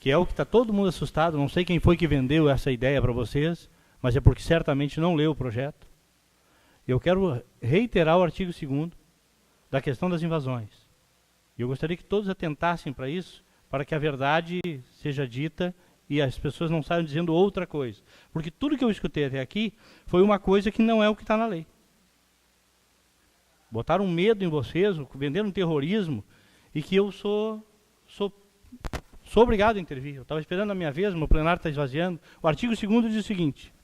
que é o que está todo mundo assustado, não sei quem foi que vendeu essa ideia para vocês, mas é porque certamente não leu o projeto. Eu quero reiterar o artigo 2º da questão das invasões. E eu gostaria que todos atentassem para isso, para que a verdade seja dita e as pessoas não saiam dizendo outra coisa. Porque tudo que eu escutei até aqui foi uma coisa que não é o que está na lei. Botaram um medo em vocês, venderam um terrorismo, e que eu sou obrigado a intervir. Eu estava esperando a minha vez, meu plenário está esvaziando. O artigo 2º diz o seguinte: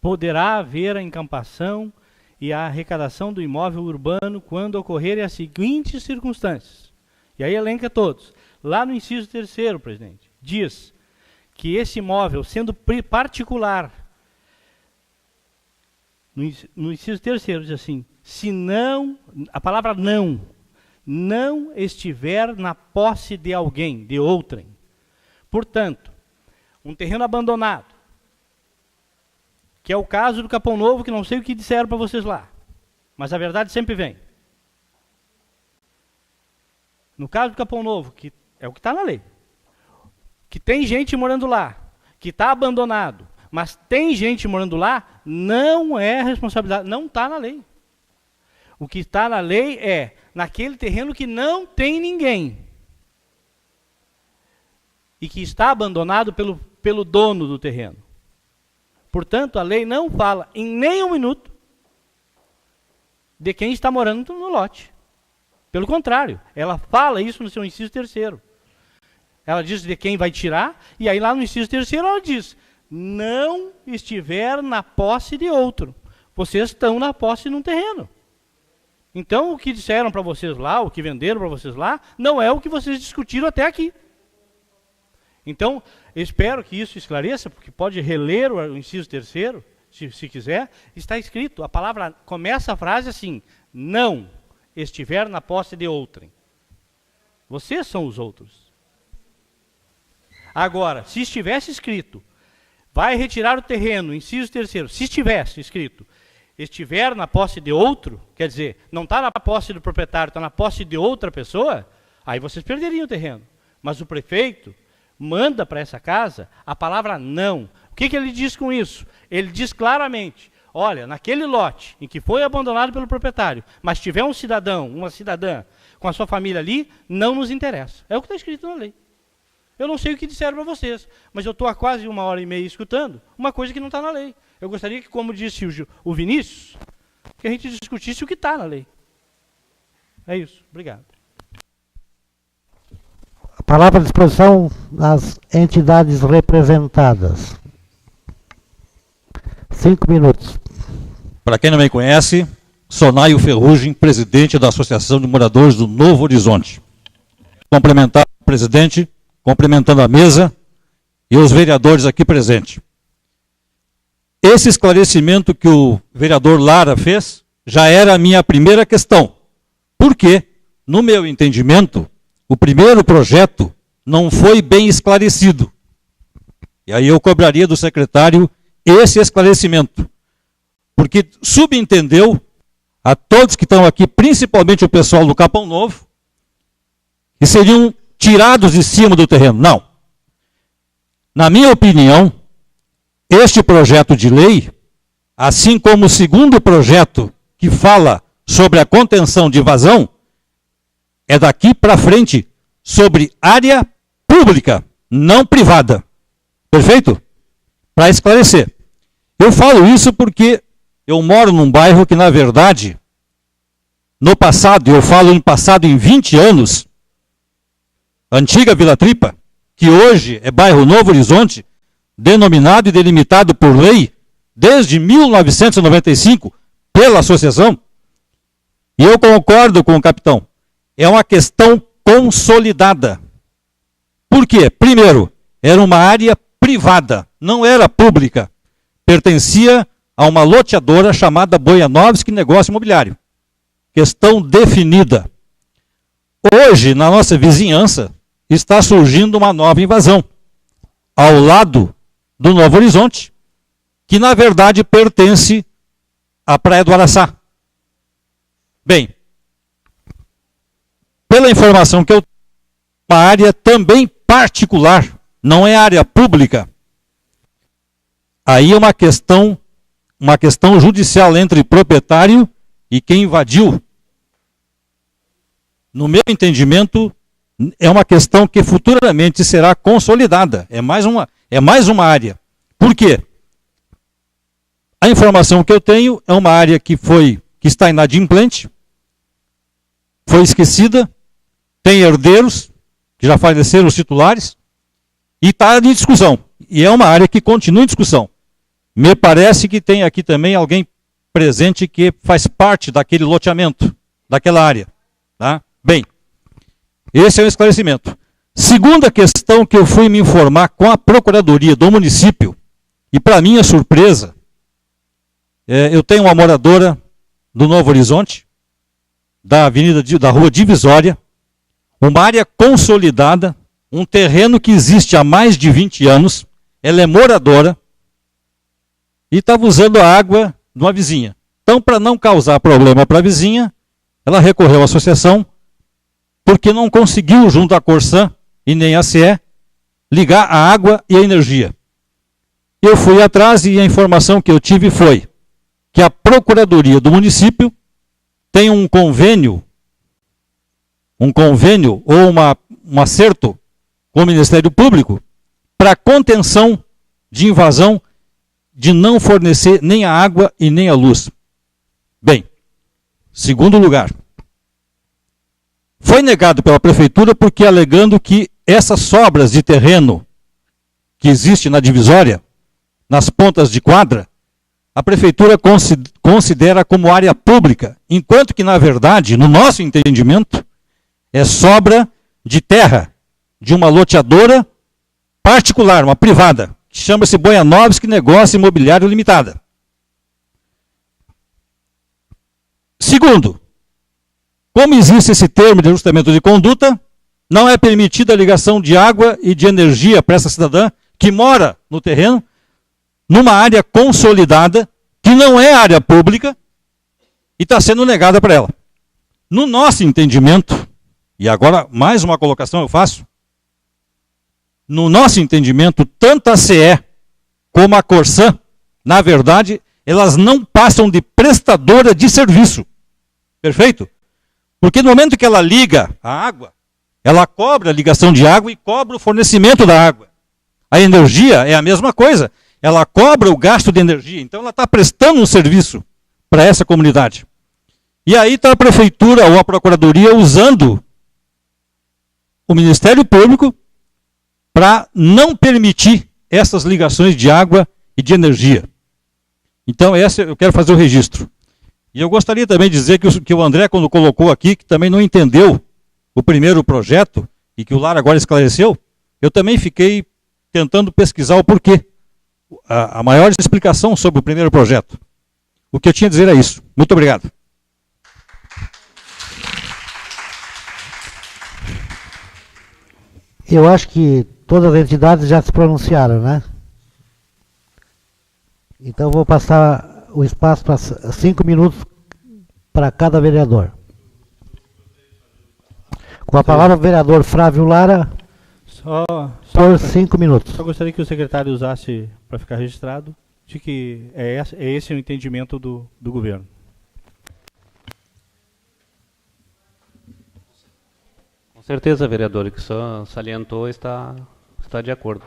poderá haver a encampação e a arrecadação do imóvel urbano quando ocorrerem as seguintes circunstâncias. E aí elenca todos. Lá no inciso 3º, presidente, diz que esse imóvel, sendo particular, no inciso 3º diz assim: se não, a palavra não estiver na posse de alguém, de outrem. Portanto, um terreno abandonado, que é o caso do Capão Novo, que não sei o que disseram para vocês lá, mas a verdade sempre vem. No caso do Capão Novo, que é o que está na lei, que tem gente morando lá, que está abandonado, mas tem gente morando lá, não é responsabilidade, não está na lei. O que está na lei é naquele terreno que não tem ninguém e que está abandonado pelo dono do terreno. Portanto, a lei não fala em nenhum minuto de quem está morando no lote. Pelo contrário, ela fala isso no seu inciso 3º. Ela diz de quem vai tirar, e aí lá no inciso 3º ela diz: não estiver na posse de outro. Vocês estão na posse de um terreno. Então, o que disseram para vocês lá, o que venderam para vocês lá, não é o que vocês discutiram até aqui. Então, espero que isso esclareça, porque pode reler o inciso 3º, se quiser, está escrito. A palavra começa a frase assim: não estiver na posse de outrem. Vocês são os outros. Agora, se estivesse escrito, vai retirar o terreno, inciso 3º, se estivesse escrito, estiver na posse de outro, quer dizer, não está na posse do proprietário, está na posse de outra pessoa, aí vocês perderiam o terreno. Mas o prefeito manda para essa casa a palavra não. O que ele diz com isso? Ele diz claramente: olha, naquele lote em que foi abandonado pelo proprietário, mas tiver um cidadão, uma cidadã com a sua família ali, não nos interessa. É o que está escrito na lei. Eu não sei o que disseram para vocês, mas eu estou há quase 1h30 escutando uma coisa que não está na lei. Eu gostaria que, como disse o Vinícius, que a gente discutisse o que está na lei. É isso. Obrigado. A palavra à disposição das entidades representadas. 5 minutos. Para quem não me conhece, sou Naio Ferrugem, presidente da Associação de Moradores do Novo Horizonte. Cumprimentar o presidente, cumprimentando a mesa e os vereadores aqui presentes. Esse esclarecimento que o vereador Lara fez já era a minha primeira questão. Porque, no meu entendimento, o primeiro projeto não foi bem esclarecido. E aí eu cobraria do secretário esse esclarecimento. Porque subentendeu a todos que estão aqui, principalmente o pessoal do Capão Novo, que seriam tirados de cima do terreno. Não. Na minha opinião, este projeto de lei, assim como o segundo projeto que fala sobre a contenção de vazão, é daqui para frente sobre área pública, não privada. Perfeito? Para esclarecer. Eu falo isso porque eu moro num bairro que, na verdade, no passado, eu falo no passado em 20 anos, antiga Vila Tripa, que hoje é bairro Novo Horizonte, denominado e delimitado por lei desde 1995 pela associação. E eu concordo com o capitão. É uma questão consolidada. Por quê? Primeiro, era uma área privada, não era pública. Pertencia a uma loteadora chamada Boianovski Negócio Imobiliário. Questão definida. Hoje, na nossa vizinhança, está surgindo uma nova invasão, ao lado do Novo Horizonte, que na verdade pertence à Praia do Araçá. Bem, pela informação que eu tenho, uma área também particular, não é área pública. Aí é uma questão judicial entre proprietário e quem invadiu. No meu entendimento, é uma questão que futuramente será consolidada. É mais uma área. Por quê? A informação que eu tenho é uma área que está inadimplente, foi esquecida, tem herdeiros, que já faleceram os titulares, e está em discussão. E é uma área que continua em discussão. Me parece que tem aqui também alguém presente que faz parte daquele loteamento, daquela área. Tá? Bem, esse é o esclarecimento. Segunda questão que eu fui me informar com a Procuradoria do município, e para minha surpresa, eu tenho uma moradora do Novo Horizonte, da Rua Divisória, uma área consolidada, um terreno que existe há mais de 20 anos, ela é moradora e estava usando a água de uma vizinha. Então, para não causar problema para a vizinha, ela recorreu à associação, porque não conseguiu, junto à Corsã e nem à CE, ligar a água e a energia. Eu fui atrás e a informação que eu tive foi que a Procuradoria do município tem um convênio ou um acerto com o Ministério Público para contenção de invasão, de não fornecer nem a água e nem a luz. Bem, segundo lugar, foi negado pela Prefeitura porque alegando que essas sobras de terreno que existe na divisória, nas pontas de quadra, a Prefeitura considera como área pública, enquanto que, na verdade, no nosso entendimento, é sobra de terra de uma loteadora particular, uma privada, que chama-se Boianovski Negócio Imobiliário Limitada. Segundo, como existe esse termo de ajustamento de conduta, não é permitida a ligação de água e de energia para essa cidadã que mora no terreno, numa área consolidada, que não é área pública, e está sendo negada para ela. No nosso entendimento, e agora mais uma colocação eu faço, no nosso entendimento, tanto a CE como a Corsan, na verdade, elas não passam de prestadora de serviço. Perfeito? Porque no momento que ela liga a água, ela cobra a ligação de água e cobra o fornecimento da água. A energia é a mesma coisa. Ela cobra o gasto de energia. Então ela está prestando um serviço para essa comunidade. E aí está a prefeitura ou a procuradoria usando o Ministério Público para não permitir essas ligações de água e de energia. Então eu quero fazer o registro. E eu gostaria também de dizer que o André, quando colocou aqui, que também não entendeu o primeiro projeto, e que o Lara agora esclareceu, eu também fiquei tentando pesquisar o porquê. A maior explicação sobre o primeiro projeto. O que eu tinha a dizer é isso. Muito obrigado. Eu acho que todas as entidades já se pronunciaram, né? Então vou passar o espaço para 5 minutos para cada vereador. Com a palavra o vereador Flávio Lara, por 5 minutos. Só gostaria que o secretário usasse, para ficar registrado, de que é esse o entendimento do governo. Com certeza, vereador, o que o senhor salientou está de acordo.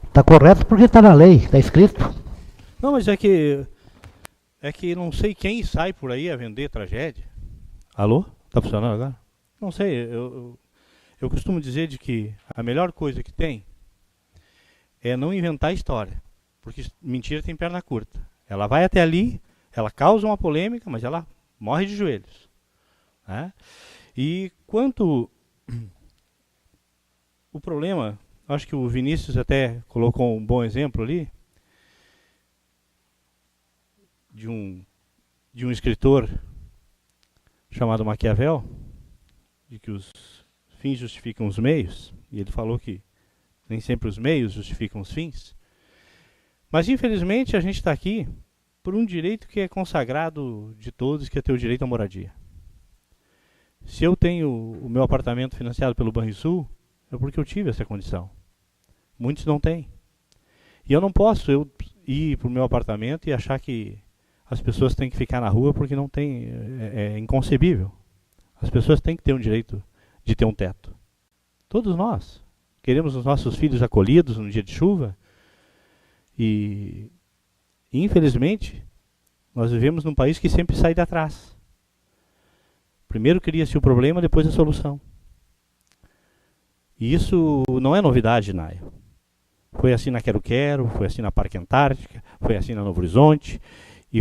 Está correto porque está na lei, está escrito. Não, mas é que não sei quem sai por aí a vender tragédia. Alô? Está funcionando agora? Não sei, eu costumo dizer de que a melhor coisa que tem é não inventar história, porque mentira tem perna curta. Ela vai até ali, ela causa uma polêmica, mas ela morre de joelhos. Né? E quanto o problema, acho que o Vinícius até colocou um bom exemplo ali, de um escritor chamado Maquiavel, de que os fins justificam os meios, e ele falou que nem sempre os meios justificam os fins. Mas, infelizmente, a gente está aqui por um direito que é consagrado de todos, que é ter o direito à moradia. Se eu tenho o meu apartamento financiado pelo Banrisul, é porque eu tive essa condição. Muitos não têm. E eu não posso ir para o meu apartamento e achar que as pessoas têm que ficar na rua porque não tem, é inconcebível. As pessoas têm que ter um direito de ter um teto. Todos nós queremos os nossos filhos acolhidos no dia de chuva e infelizmente, nós vivemos num país que sempre sai de atrás. Primeiro cria-se o problema, depois a solução. E isso não é novidade, Naio. Foi assim na Quero Quero, foi assim na Parque Antártica, foi assim na Novo Horizonte, e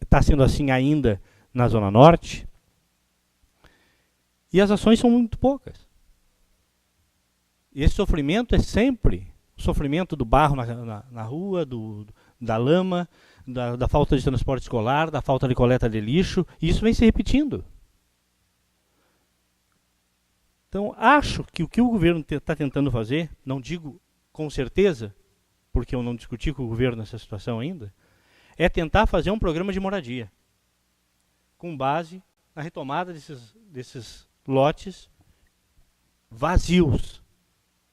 está sendo assim ainda na Zona Norte. E as ações são muito poucas. E esse sofrimento é sempre o sofrimento do barro na rua, da lama, da falta de transporte escolar, da falta de coleta de lixo, e isso vem se repetindo. Então, acho que o que o governo está tentando fazer, não digo com certeza, porque eu não discuti com o governo nessa situação ainda, é tentar fazer um programa de moradia, com base na retomada desses lotes vazios.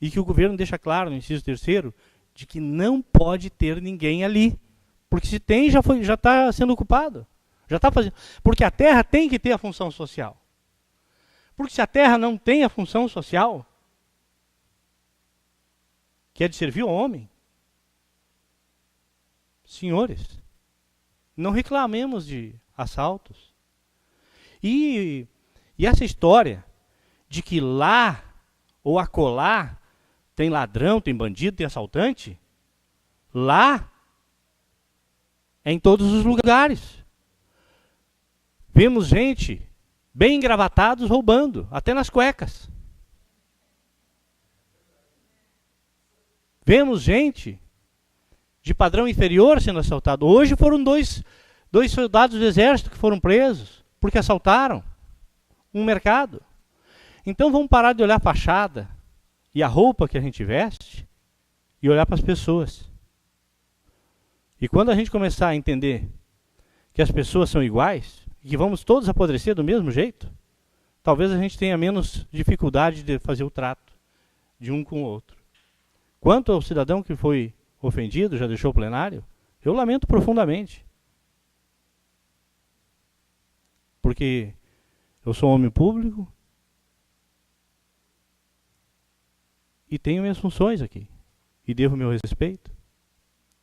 E que o governo deixa claro, no inciso 3º, de que não pode ter ninguém ali. Porque se tem, já está sendo ocupado. Já está fazendo. Porque a terra tem que ter a função social. Porque se a terra não tem a função social, que é de servir ao homem, senhores, não reclamemos de assaltos. E essa história de que lá ou acolá tem ladrão, tem bandido, tem assaltante, lá é em todos os lugares. Vemos gente bem engravatados roubando, até nas cuecas. Vemos gente de padrão inferior sendo assaltado. Hoje foram dois soldados do exército que foram presos. porque assaltaram um mercado. Então vamos parar de olhar a fachada e a roupa que a gente veste e olhar para as pessoas. E quando a gente começar a entender que as pessoas são iguais, e que vamos todos apodrecer do mesmo jeito, talvez a gente tenha menos dificuldade de fazer o trato de um com o outro. Quanto ao cidadão que foi ofendido, já deixou o plenário, eu lamento profundamente. Porque eu sou um homem público e tenho minhas funções aqui. E devo meu respeito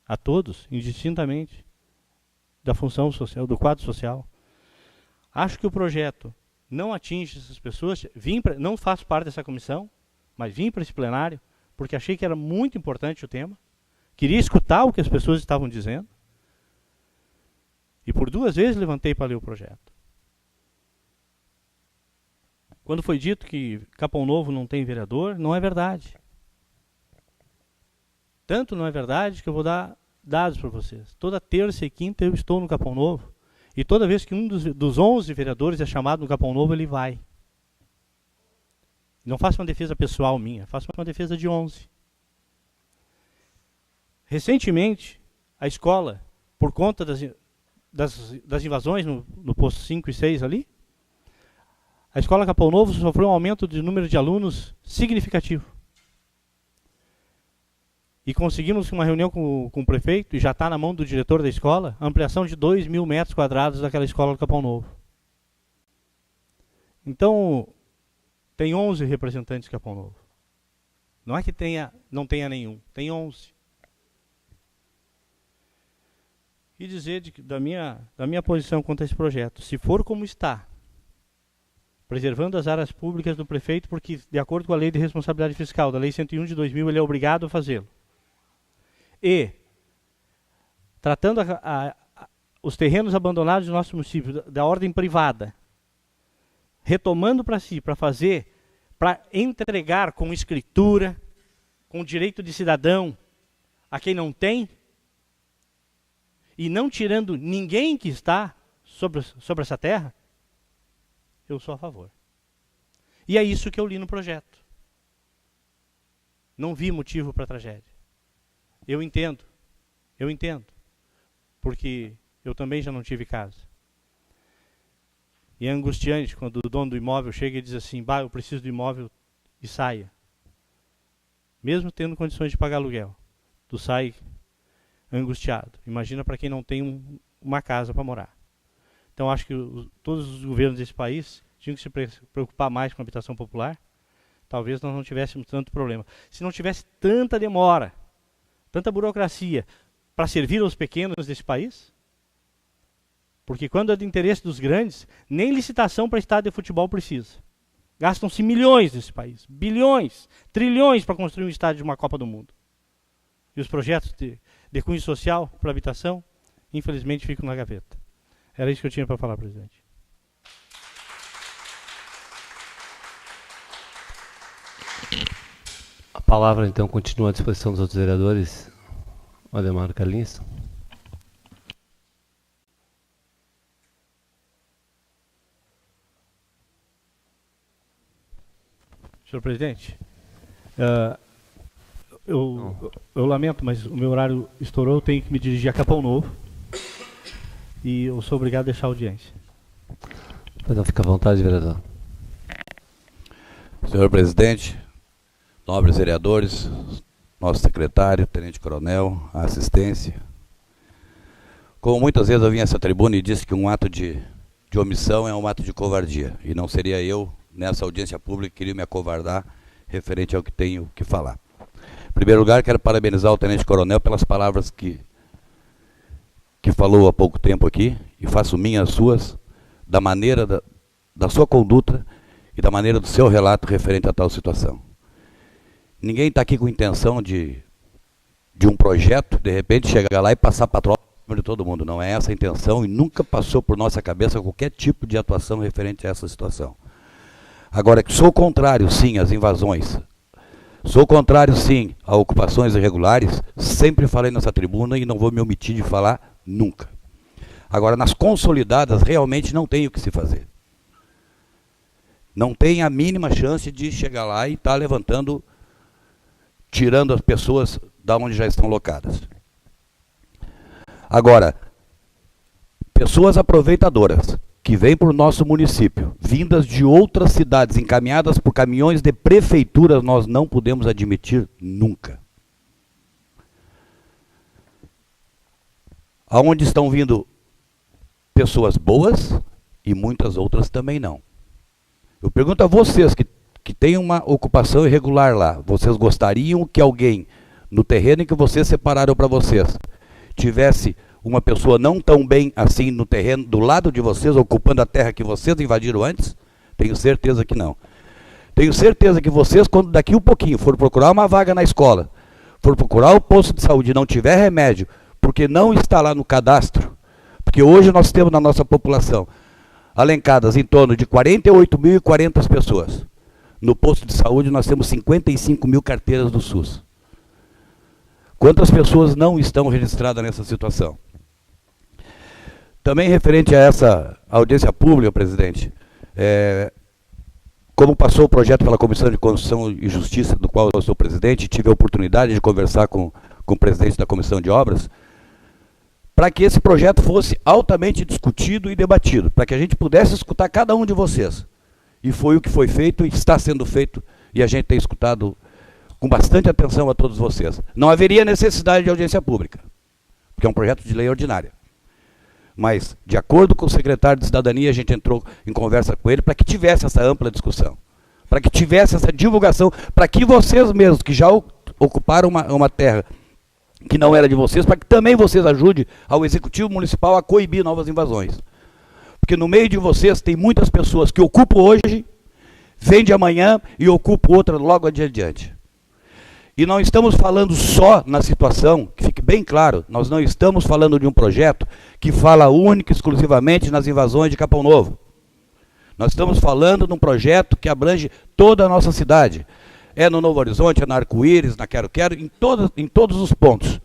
a todos, indistintamente, da função social, do quadro social. Acho que o projeto não atinge essas pessoas. Não faço parte dessa comissão, mas vim para esse plenário porque achei que era muito importante o tema. Queria escutar o que as pessoas estavam dizendo. E por 2 vezes levantei para ler o projeto. Quando foi dito que Capão Novo não tem vereador, não é verdade. Tanto não é verdade que eu vou dar dados para vocês. Toda terça e quinta eu estou no Capão Novo. E toda vez que um dos 11 vereadores é chamado no Capão Novo, ele vai. Não faço uma defesa pessoal minha, faço uma defesa de 11. Recentemente, a escola, por conta das invasões no posto 5 e 6 ali, a escola Capão Novo sofreu um aumento de número de alunos significativo. E conseguimos uma reunião com o prefeito, e já está na mão do diretor da escola, a ampliação de 2.000 metros quadrados daquela escola do Capão Novo. Então, tem 11 representantes de Capão Novo. Não é que não tenha nenhum, tem 11. E dizer da minha posição quanto a esse projeto, se for como está, preservando as áreas públicas do prefeito, porque de acordo com a Lei de Responsabilidade Fiscal, da Lei 101 de 2000, ele é obrigado a fazê-lo. E, tratando os terrenos abandonados do nosso município, da ordem privada, retomando para si, para fazer, para entregar com escritura, com direito de cidadão a quem não tem, e não tirando ninguém que está sobre essa terra, eu sou a favor. E é isso que eu li no projeto. Não vi motivo para tragédia. Eu entendo, porque eu também já não tive casa. E é angustiante quando o dono do imóvel chega e diz assim, bah, eu preciso do imóvel, e saia. Mesmo tendo condições de pagar aluguel, tu sai angustiado. Imagina para quem não tem uma casa para morar. Então acho que todos os governos desse país tinham que se preocupar mais com a habitação popular. Talvez nós não tivéssemos tanto problema. Se não tivesse tanta demora, tanta burocracia para servir aos pequenos desse país, porque quando é de interesse dos grandes, nem licitação para estádio de futebol precisa. Gastam-se milhões nesse país, bilhões, trilhões para construir um estádio de uma Copa do Mundo. E os projetos de cunho social para habitação, infelizmente, ficam na gaveta. Era isso que eu tinha para falar, presidente. A palavra, então, continua à disposição dos outros vereadores. Ademar Carlinhos. Senhor presidente, eu lamento, mas o meu horário estourou, eu tenho que me dirigir a Capão Novo e eu sou obrigado a deixar a audiência. Então fica à vontade, vereador. Senhor presidente, nobres vereadores, nosso secretário, tenente-coronel, a assistência. Como muitas vezes eu vim a essa tribuna e disse que um ato de omissão é um ato de covardia, e não seria eu, nessa audiência pública, que queria me acovardar referente ao que tenho que falar. Em primeiro lugar, quero parabenizar o tenente-coronel pelas palavras que falou há pouco tempo aqui, e faço minhas suas, da maneira da sua conduta e da maneira do seu relato referente a tal situação. Ninguém está aqui com intenção de um projeto, de repente, chegar lá e passar patrão de todo mundo. Não é essa a intenção e nunca passou por nossa cabeça qualquer tipo de atuação referente a essa situação. Agora, sou contrário, sim, às invasões. Sou contrário, sim, a ocupações irregulares. Sempre falei nessa tribuna e não vou me omitir de falar nunca. Agora, nas consolidadas, realmente não tem o que se fazer. Não tem a mínima chance de chegar lá e estar levantando, tirando as pessoas da onde já estão locadas. Agora, pessoas aproveitadoras que vêm para o nosso município, vindas de outras cidades, encaminhadas por caminhões de prefeitura, nós não podemos admitir nunca. Aonde estão vindo pessoas boas e muitas outras também não. Eu pergunto a vocês que têm uma ocupação irregular lá, vocês gostariam que alguém no terreno em que vocês separaram para vocês tivesse uma pessoa não tão bem assim no terreno do lado de vocês, ocupando a terra que vocês invadiram antes? Tenho certeza que não. Tenho certeza que vocês, quando daqui um pouquinho for procurar uma vaga na escola, for procurar o posto de saúde e não tiver remédio, porque não está lá no cadastro, porque hoje nós temos na nossa população alencadas em torno de 48.040 pessoas. No posto de saúde nós temos 55 mil carteiras do SUS. Quantas pessoas não estão registradas nessa situação? Também referente a essa audiência pública, presidente, como passou o projeto pela Comissão de Constituição e Justiça, do qual eu sou presidente, tive a oportunidade de conversar com o presidente da Comissão de Obras, para que esse projeto fosse altamente discutido e debatido, para que a gente pudesse escutar cada um de vocês. E foi o que foi feito e está sendo feito, e a gente tem escutado com bastante atenção a todos vocês. Não haveria necessidade de audiência pública, porque é um projeto de lei ordinária. Mas, de acordo com o secretário de Cidadania, a gente entrou em conversa com ele para que tivesse essa ampla discussão, para que tivesse essa divulgação, para que vocês mesmos, que já ocuparam uma terra que não era de vocês, para que também vocês ajudem ao Executivo Municipal a coibir novas invasões. Porque no meio de vocês tem muitas pessoas que ocupam hoje, vende amanhã e ocupam outra logo adiante. E não estamos falando só na situação, que fique bem claro, nós não estamos falando de um projeto que fala única e exclusivamente nas invasões de Capão Novo. Nós estamos falando de um projeto que abrange toda a nossa cidade. É no Novo Horizonte, é na Arco-Íris, na Quero-Quero, em todos os pontos.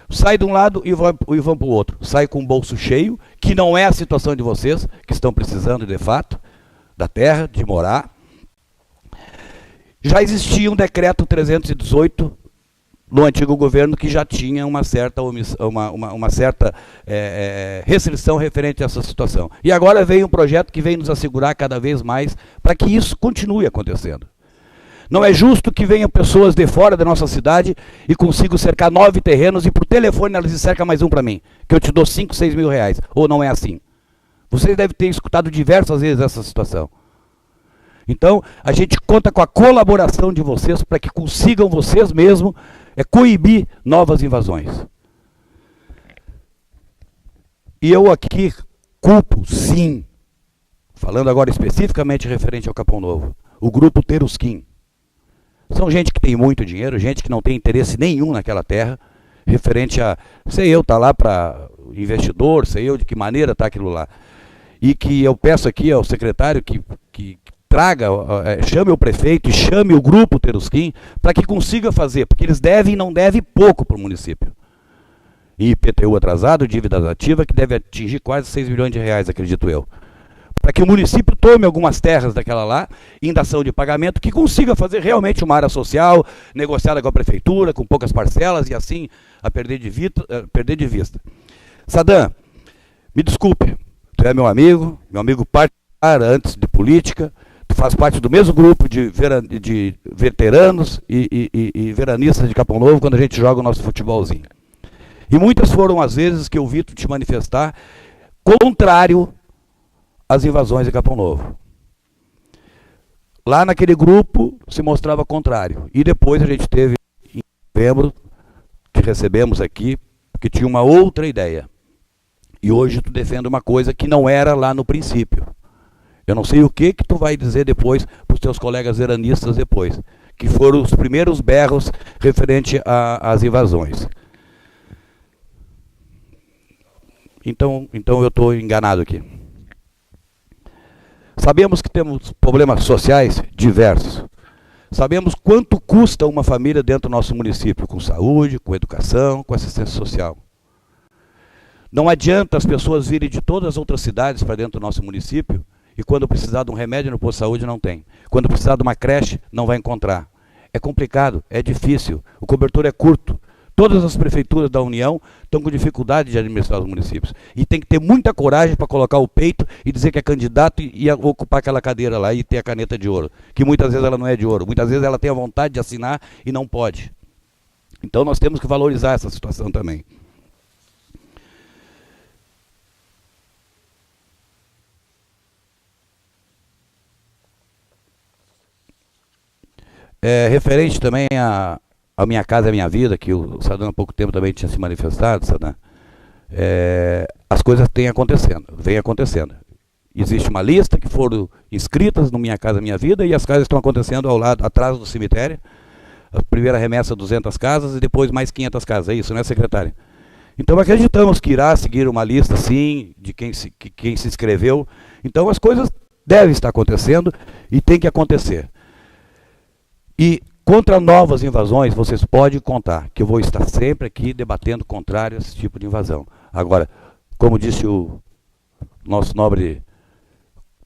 Sai de um lado e vão para o outro. Sai com o bolso cheio, que não é a situação de vocês, que estão precisando de fato da terra, de morar. Já existia um decreto 318 no antigo governo que já tinha uma certa restrição referente a essa situação. E agora vem um projeto que vem nos assegurar cada vez mais para que isso continue acontecendo. Não é justo que venham pessoas de fora da nossa cidade e consigam cercar 9 terrenos e por telefone elas cercam mais um para mim, que eu te dou 5, 6 mil reais. Ou não é assim? Vocês devem ter escutado diversas vezes essa situação. Então, a gente conta com a colaboração de vocês para que consigam vocês mesmos coibir novas invasões. E eu aqui culpo, sim, falando agora especificamente referente ao Capão Novo, o grupo Terusquim. São gente que tem muito dinheiro, gente que não tem interesse nenhum naquela terra, referente a, sei eu, tá lá para investidor, sei eu de que maneira está aquilo lá. E que eu peço aqui ao secretário que traga, chame o prefeito e chame o grupo Terusquim para que consiga fazer, porque eles devem e não devem pouco para o município. E IPTU atrasado, dívida ativa, que deve atingir quase 6 milhões de reais, acredito eu. Para que o município tome algumas terras daquela lá, em dação de pagamento, que consiga fazer realmente uma área social, negociada com a prefeitura, com poucas parcelas, e assim a perder de vista. Sadam, me desculpe, tu é meu amigo particular antes de política, tu faz parte do mesmo grupo de veteranos e veranistas de Capão Novo quando a gente joga o nosso futebolzinho. E muitas foram as vezes que eu vi tu te manifestar contrário às invasões de Capão Novo. Lá naquele grupo se mostrava contrário. E depois a gente teve, em novembro, que recebemos aqui, que tinha uma outra ideia. E hoje tu defende uma coisa que não era lá no princípio. Eu não sei o que tu vai dizer depois para os teus colegas veranistas depois, que foram os primeiros berros referente às invasões. Então eu estou enganado aqui. Sabemos que temos problemas sociais diversos. Sabemos quanto custa uma família dentro do nosso município, com saúde, com educação, com assistência social. Não adianta as pessoas virem de todas as outras cidades para dentro do nosso município e quando precisar de um remédio no posto de saúde não tem. Quando precisar de uma creche, não vai encontrar. É complicado, é difícil, o cobertor é curto. Todas as prefeituras da União estão com dificuldade de administrar os municípios. E tem que ter muita coragem para colocar o peito e dizer que é candidato e ocupar aquela cadeira lá e ter a caneta de ouro. Que muitas vezes ela não é de ouro, muitas vezes ela tem a vontade de assinar e não pode. Então nós temos que valorizar essa situação também. Referente também a Minha Casa é Minha Vida, que o Sadam há pouco tempo também tinha se manifestado, Sadam, as coisas vêm acontecendo. Existe uma lista que foram inscritas no Minha Casa é Minha Vida e as casas estão acontecendo ao lado, atrás do cemitério. A primeira remessa 200 casas e depois mais 500 casas, é isso, né, secretário? Então acreditamos que irá seguir uma lista, sim, de quem se inscreveu. Então as coisas devem estar acontecendo e tem que acontecer. E contra novas invasões, vocês podem contar que eu vou estar sempre aqui debatendo contrário a esse tipo de invasão. Agora, como disse o nosso nobre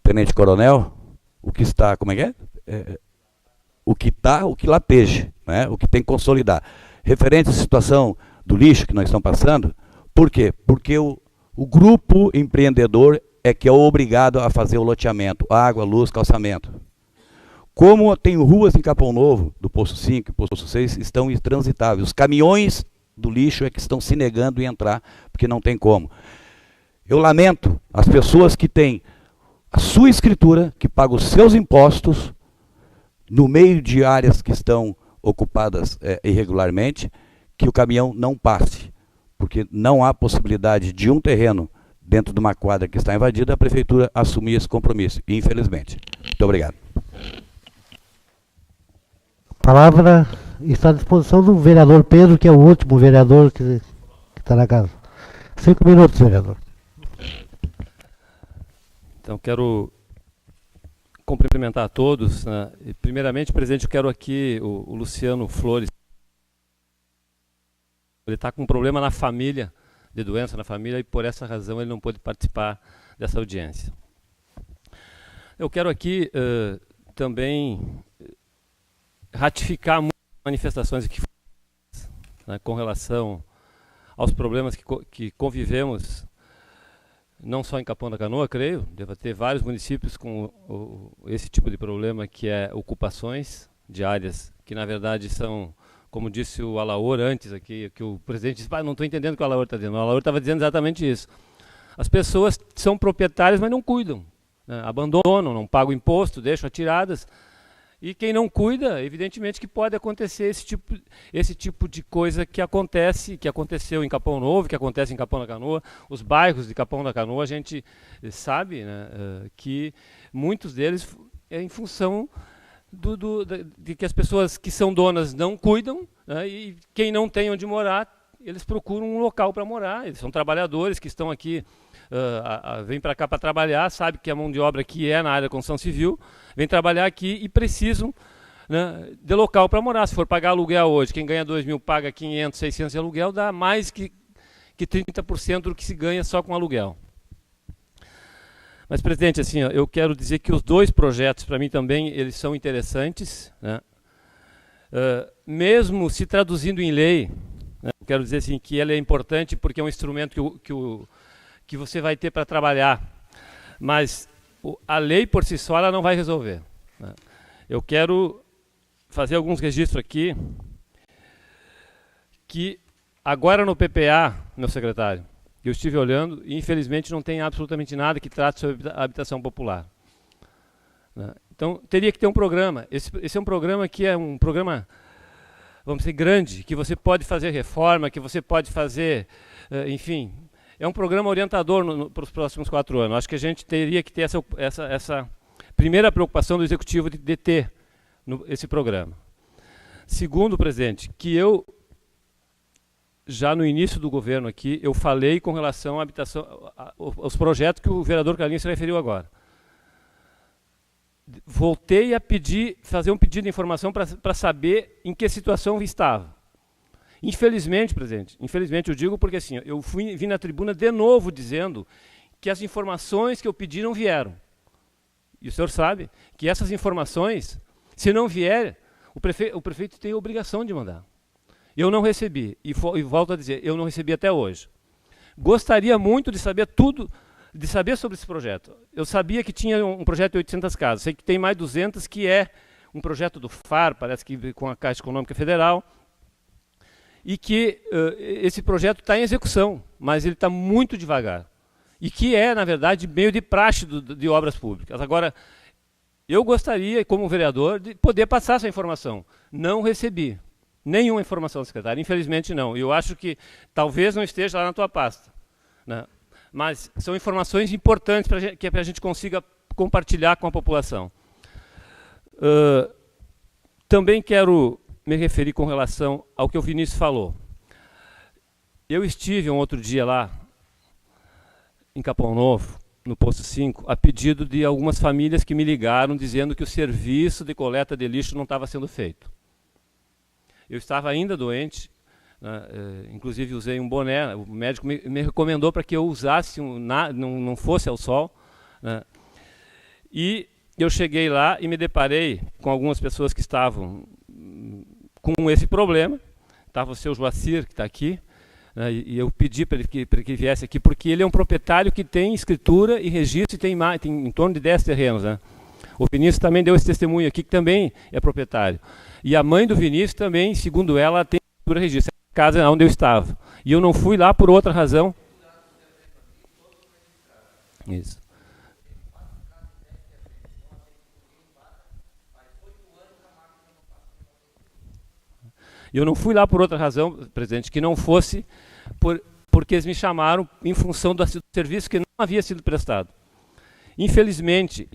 tenente-coronel, o que está, como é que é? O que está, o que lateja, né? O que tem que consolidar. Referente à situação do lixo que nós estamos passando, por quê? Porque o grupo empreendedor é que é obrigado a fazer o loteamento, água, luz, calçamento. Como tem ruas em Capão Novo, do posto 5 e posto 6, estão intransitáveis. Os caminhões do lixo é que estão se negando a entrar, porque não tem como. Eu lamento as pessoas que têm a sua escritura, que pagam os seus impostos, no meio de áreas que estão ocupadas irregularmente, que o caminhão não passe. Porque não há possibilidade de um terreno dentro de uma quadra que está invadida, a prefeitura assumir esse compromisso, infelizmente. Muito obrigado. A palavra está à disposição do vereador Pedro, que é o último vereador que está na casa. 5 minutos, vereador. Então, quero cumprimentar a todos, né? E, primeiramente, presidente, eu quero aqui o Luciano Flores. Ele está com um problema na família, de doença na família, e por essa razão ele não pôde participar dessa audiência. Eu quero aqui também ratificar muitas manifestações aqui, né, com relação aos problemas que convivemos, não só em Capão da Canoa, creio, deve ter vários municípios com esse tipo de problema, que é ocupações de áreas que, na verdade, são, como disse o Alaor antes aqui, que o presidente disse, não estou entendendo o que o Alaor está dizendo. O Alaor estava dizendo exatamente isso. As pessoas são proprietárias, mas não cuidam, né, abandonam, não pagam imposto, deixam atiradas. E quem não cuida, evidentemente que pode acontecer esse tipo de coisa que aconteceu em Capão Novo, que acontece em Capão da Canoa. Os bairros de Capão da Canoa, a gente sabe, né, que muitos deles é em função de que as pessoas que são donas não cuidam, né, e quem não tem onde morar, eles procuram um local para morar. Eles são trabalhadores que estão aqui, vêm para cá para trabalhar, sabe que a mão de obra aqui é na área da construção civil, vem trabalhar aqui e precisam, né, de local para morar. Se for pagar aluguel hoje, quem ganha 2 mil paga 500, 600 de aluguel, dá mais que 30% do que se ganha só com aluguel. Mas, presidente, assim, eu quero dizer que os dois projetos, para mim também, eles são interessantes, né? Mesmo se traduzindo em lei, né, eu quero dizer assim, que ela é importante porque é um instrumento que você vai ter para trabalhar, mas a lei por si só ela não vai resolver, né? Eu quero fazer alguns registros aqui, que agora no PPA, meu secretário, eu estive olhando e infelizmente não tem absolutamente nada que trate sobre habitação popular, né? Então teria que ter um programa. Esse é um programa que é um programa, vamos dizer, grande, que você pode fazer reforma, que você pode fazer, enfim, é um programa orientador para os próximos 4 anos. Acho que a gente teria que ter essa primeira preocupação do Executivo de ter esse programa. Segundo, presidente, que eu, já no início do governo aqui, eu falei com relação à habitação, aos projetos que o vereador Carlinhos se referiu agora. Voltei a fazer um pedido de informação para saber em que situação estava. Infelizmente, presidente, infelizmente eu digo porque assim, eu vim na tribuna de novo dizendo que as informações que eu pedi não vieram. E o senhor sabe que essas informações, se não vier, o prefeito tem a obrigação de mandar. Eu não recebi, e volto a dizer, eu não recebi até hoje. Gostaria muito de saber tudo, de saber sobre esse projeto. Eu sabia que tinha um projeto de 800 casas, sei que tem mais 200, que é um projeto do FAR, parece que com a Caixa Econômica Federal, e que esse projeto está em execução, mas ele está muito devagar. E que é, na verdade, meio de praxe de obras públicas. Agora, eu gostaria, como vereador, de poder passar essa informação. Não recebi nenhuma informação, secretário, infelizmente não. Eu acho que talvez não esteja lá na tua pasta, né? Mas são informações importantes para que a gente consiga compartilhar com a população. Também quero me referir com relação ao que o Vinícius falou. Eu estive um outro dia lá, em Capão Novo, no posto 5, a pedido de algumas famílias que me ligaram dizendo que o serviço de coleta de lixo não estava sendo feito. Eu estava ainda doente, né, inclusive usei um boné, o médico me recomendou para que eu usasse, não fosse ao sol, né, e eu cheguei lá e me deparei com algumas pessoas que estavam com esse problema. Estava o seu Joacir, que está aqui, né, e eu pedi para ele viesse aqui, porque ele é um proprietário que tem escritura e registro, e tem em torno de 10 terrenos. Né. O Vinícius também deu esse testemunho aqui, que também é proprietário. E a mãe do Vinícius também, segundo ela, tem escritura e registro. É a casa onde eu estava. E eu não fui lá por outra razão. Isso. Eu não fui lá por outra razão, presidente, que não fosse porque eles me chamaram em função do serviço que não havia sido prestado. Infelizmente,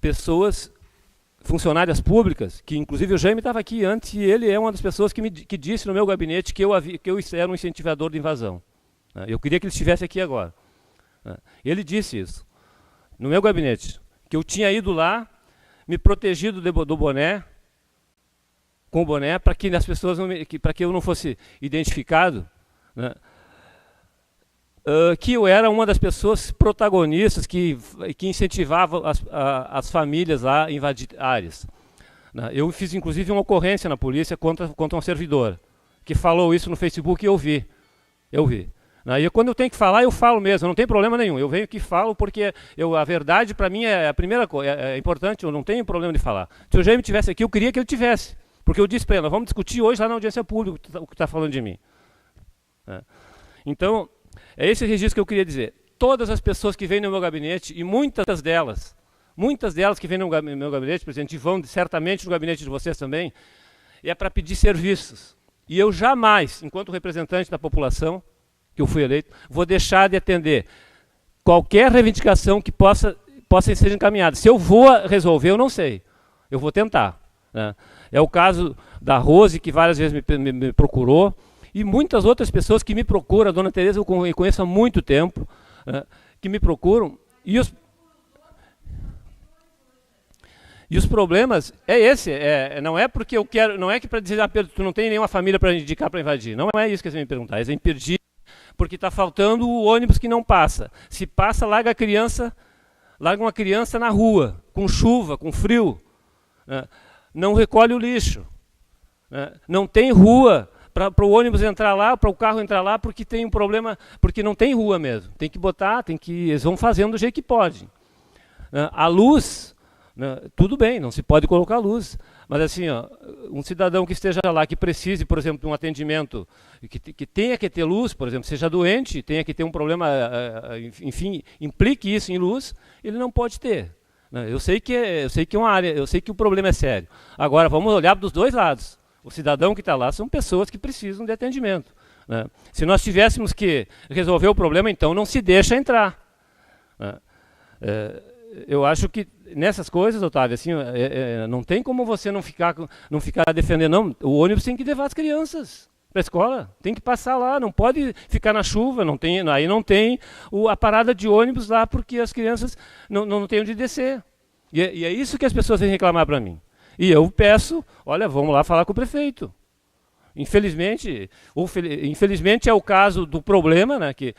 pessoas, funcionárias públicas, que inclusive o Jaime estava aqui antes, e ele é uma das pessoas que disse no meu gabinete que eu era um incentivador de invasão. Eu queria que ele estivesse aqui agora. Ele disse isso, no meu gabinete, que eu tinha ido lá, me protegido do boné, com o boné, para que as pessoas para que eu não fosse identificado, né, que eu era uma das pessoas protagonistas que incentivava as famílias a invadir áreas. Né. Eu fiz inclusive uma ocorrência na polícia contra uma servidora, que falou isso no Facebook e eu vi. Né. E quando eu tenho que falar, eu falo mesmo, não tem problema nenhum. Eu venho aqui e falo porque a verdade para mim é a primeira coisa, é importante, eu não tenho problema de falar. Se o Jaime estivesse aqui, eu queria que ele tivesse. Porque eu disse para ela, vamos discutir hoje lá na audiência pública o que está falando de mim. Então, é esse registro que eu queria dizer. Todas as pessoas que vêm no meu gabinete, e muitas delas que vêm no meu gabinete, presidente, e vão certamente no gabinete de vocês também, é para pedir serviços. E eu jamais, enquanto representante da população, que eu fui eleito, vou deixar de atender qualquer reivindicação que possa ser encaminhada. Se eu vou resolver, eu não sei. Eu vou tentar. Né? É o caso da Rose, que várias vezes me procurou, e muitas outras pessoas que me procuram. A dona Tereza eu conheço há muito tempo, né, que me procuram, e os problemas é esse, não é porque eu quero, não é que para dizer, tu não tem nenhuma família para indicar para invadir, não é isso que você me perguntar, é impedir, porque está faltando o ônibus que não passa. Se passa, larga uma criança na rua, com chuva, com frio, né, não recolhe o lixo, né, não tem rua para o ônibus entrar lá, para o carro entrar lá, porque tem um problema, porque não tem rua mesmo. Tem que botar, eles vão fazendo do jeito que pode. A luz, né, tudo bem, não se pode colocar luz, mas assim, ó, um cidadão que esteja lá, que precise, por exemplo, de um atendimento, que tenha que ter luz, por exemplo, seja doente, tenha que ter um problema, enfim, implique isso em luz, ele não pode ter. Eu sei que é uma área, eu sei que o problema é sério. Agora, vamos olhar dos dois lados. O cidadão que está lá são pessoas que precisam de atendimento. Né? Se nós tivéssemos que resolver o problema, então não se deixa entrar. Né? Eu acho que nessas coisas, Otávio, assim, não tem como você não ficar defendendo, não. O ônibus tem que levar as crianças para a escola, tem que passar lá, não pode ficar na chuva, aí não tem a parada de ônibus lá, porque as crianças não têm onde descer. E é isso que as pessoas vêm reclamar para mim. E eu peço, olha, vamos lá falar com o prefeito. Infelizmente, infelizmente é o caso do problema, né, que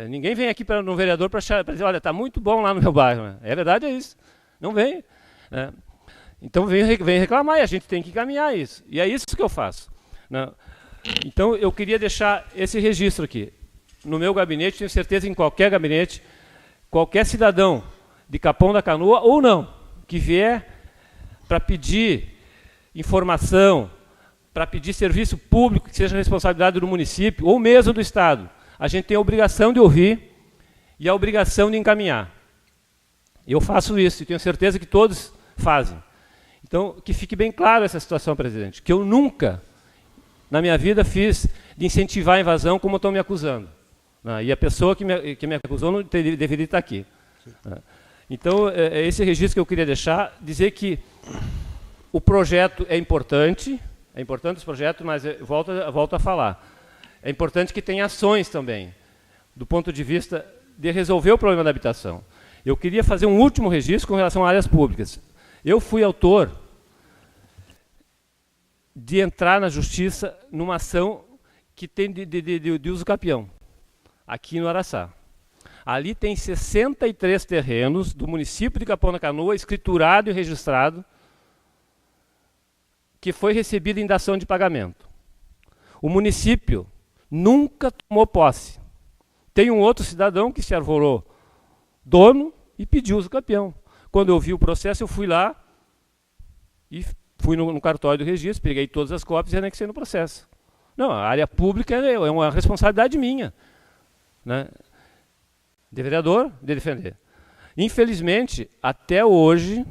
ninguém vem aqui no vereador para dizer, olha, está muito bom lá no meu bairro. Né? É verdade, é isso. Não vem. Né? Então vem reclamar e a gente tem que caminhar isso. E é isso que eu faço. Né? Então eu queria deixar esse registro aqui. No meu gabinete, tenho certeza em qualquer gabinete, qualquer cidadão de Capão da Canoa ou não, que vier para pedir informação, para pedir serviço público que seja responsabilidade do município ou mesmo do Estado, a gente tem a obrigação de ouvir e a obrigação de encaminhar. Eu faço isso e tenho certeza que todos fazem. Então, que fique bem claro essa situação, presidente, que eu nunca, na minha vida, fiz de incentivar a invasão como estão me acusando. E a pessoa que me acusou não deveria estar aqui. Então, é esse registro que eu queria deixar, dizer que o projeto é importante os projetos, mas volto a falar. É importante que tenha ações também, do ponto de vista de resolver o problema da habitação. Eu queria fazer um último registro com relação a áreas públicas. Eu fui autor de entrar na justiça numa ação que tem de uso capião, aqui no Araçá. Ali tem 63 terrenos do município de Capão da Canoa, escriturado e registrado, que foi recebido em dação de pagamento. O município nunca tomou posse. Tem um outro cidadão que se arvorou dono e pediu uso capião. Quando eu vi o processo, eu fui lá e fui no cartório do registro, peguei todas as cópias e anexei no processo. Não, a área pública é uma responsabilidade minha, né? De vereador, de defender. Infelizmente, até hoje,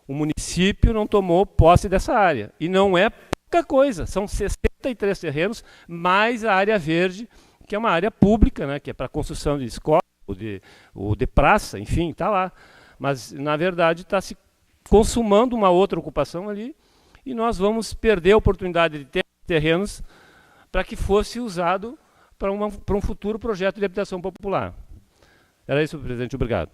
o município não tomou posse dessa área. E não é pouca coisa, são 63 terrenos, mais a área verde, que é uma área pública, né, que é para construção de escola, ou de praça, enfim, está lá. Mas, na verdade, está se consumando uma outra ocupação ali, e nós vamos perder a oportunidade de ter terrenos para que fosse usado para um futuro projeto de habitação popular. Era isso, presidente. Obrigado.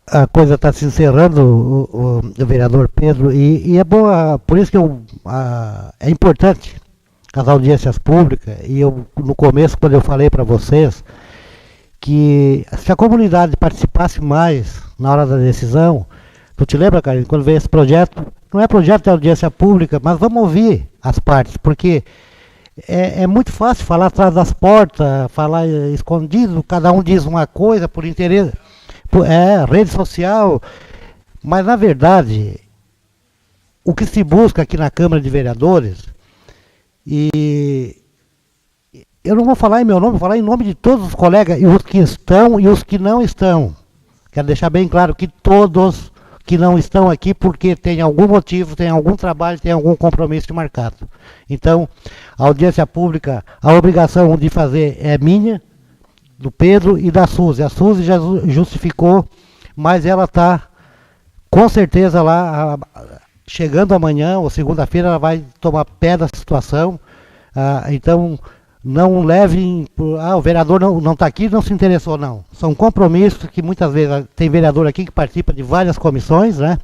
A coisa está se encerrando, o vereador Pedro, e é boa, por isso que é importante as audiências públicas, e eu, no começo, quando eu falei para vocês, que se a comunidade participasse mais na hora da decisão, tu te lembra, Carlinhos, quando veio esse projeto, não é projeto de audiência pública, mas vamos ouvir as partes, porque é muito fácil falar atrás das portas, falar escondido, cada um diz uma coisa por interesse, rede social, mas na verdade, o que se busca aqui na Câmara de Vereadores, e eu não vou falar em meu nome, vou falar em nome de todos os colegas, e os que estão e os que não estão, quero deixar bem claro que todos que não estão aqui porque tem algum motivo, tem algum trabalho, tem algum compromisso marcado. Então, a audiência pública, a obrigação de fazer é minha, do Pedro e da Suzy. A Suzy já justificou, mas ela está com certeza lá, chegando amanhã ou segunda-feira, ela vai tomar pé da situação. Então, não levem, o vereador não está aqui, não se interessou, não. São compromissos que muitas vezes tem vereador aqui que participa de várias comissões, né?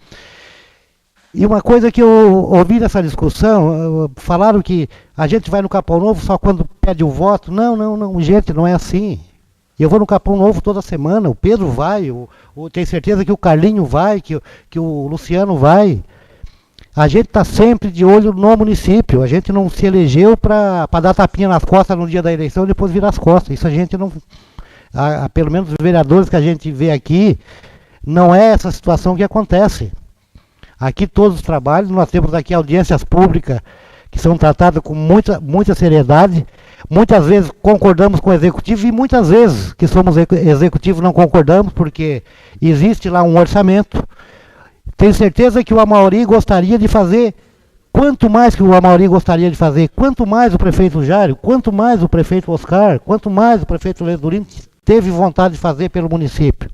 E uma coisa que eu ouvi nessa discussão, falaram que a gente vai no Capão Novo só quando pede o voto. Não, gente, não é assim. Eu vou no Capão Novo toda semana, o Pedro vai, tenho certeza que o Carlinho vai, que o Luciano vai. A gente está sempre de olho no município, a gente não se elegeu para dar tapinha nas costas no dia da eleição e depois virar as costas. Isso a gente não, pelo menos os vereadores que a gente vê aqui, não é essa situação que acontece. Aqui todos os trabalhos, nós temos aqui audiências públicas que são tratadas com muita seriedade. Muitas vezes concordamos com o executivo e muitas vezes que somos executivo não concordamos, porque existe lá um orçamento. Tenho certeza que o Amauri gostaria de fazer, quanto mais que o Amauri gostaria de fazer, quanto mais o prefeito Jário, quanto mais o prefeito Oscar, quanto mais o prefeito Lesdurino teve vontade de fazer pelo município.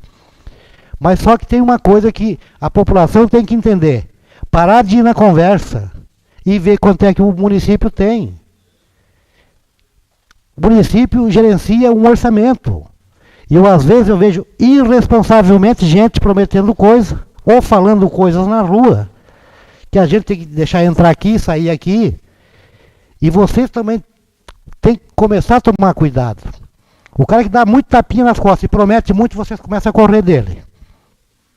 Mas só que tem uma coisa que a população tem que entender, parar de ir na conversa e ver quanto é que o município tem. O município gerencia um orçamento. E às vezes eu vejo irresponsavelmente gente prometendo coisa, ou falando coisas na rua, que a gente tem que deixar entrar aqui, sair aqui, e vocês também têm que começar a tomar cuidado. O cara que dá muito tapinha nas costas e promete muito, vocês começam a correr dele.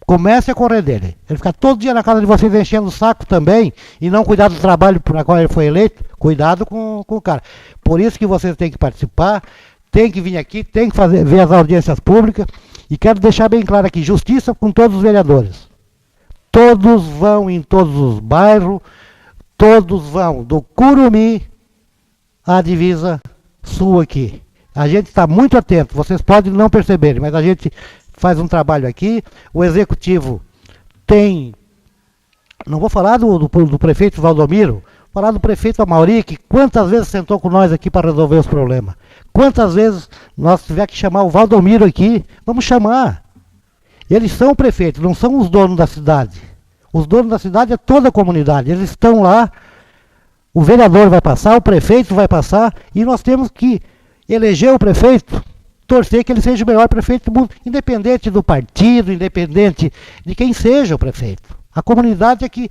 Comece a correr dele. Ele fica todo dia na casa de vocês enchendo o saco também e não cuidar do trabalho para qual ele foi eleito. Cuidado com o cara. Por isso que vocês têm que participar, têm que vir aqui, têm que ver as audiências públicas. E quero deixar bem claro aqui, justiça com todos os vereadores. Todos vão em todos os bairros, todos vão do Curumim à divisa sul aqui. A gente está muito atento, vocês podem não perceberem, mas a gente faz um trabalho aqui, o executivo tem, não vou falar do prefeito Valdomiro, vou falar do prefeito Amauri, que quantas vezes sentou com nós aqui para resolver os problemas. Quantas vezes nós tiver que chamar o Valdomiro aqui, vamos chamar. Eles são o prefeito, não são os donos da cidade. Os donos da cidade é toda a comunidade, eles estão lá, o vereador vai passar, o prefeito vai passar, e nós temos que eleger o prefeito, torcer que ele seja o melhor prefeito do mundo, independente do partido, independente de quem seja o prefeito. A comunidade é que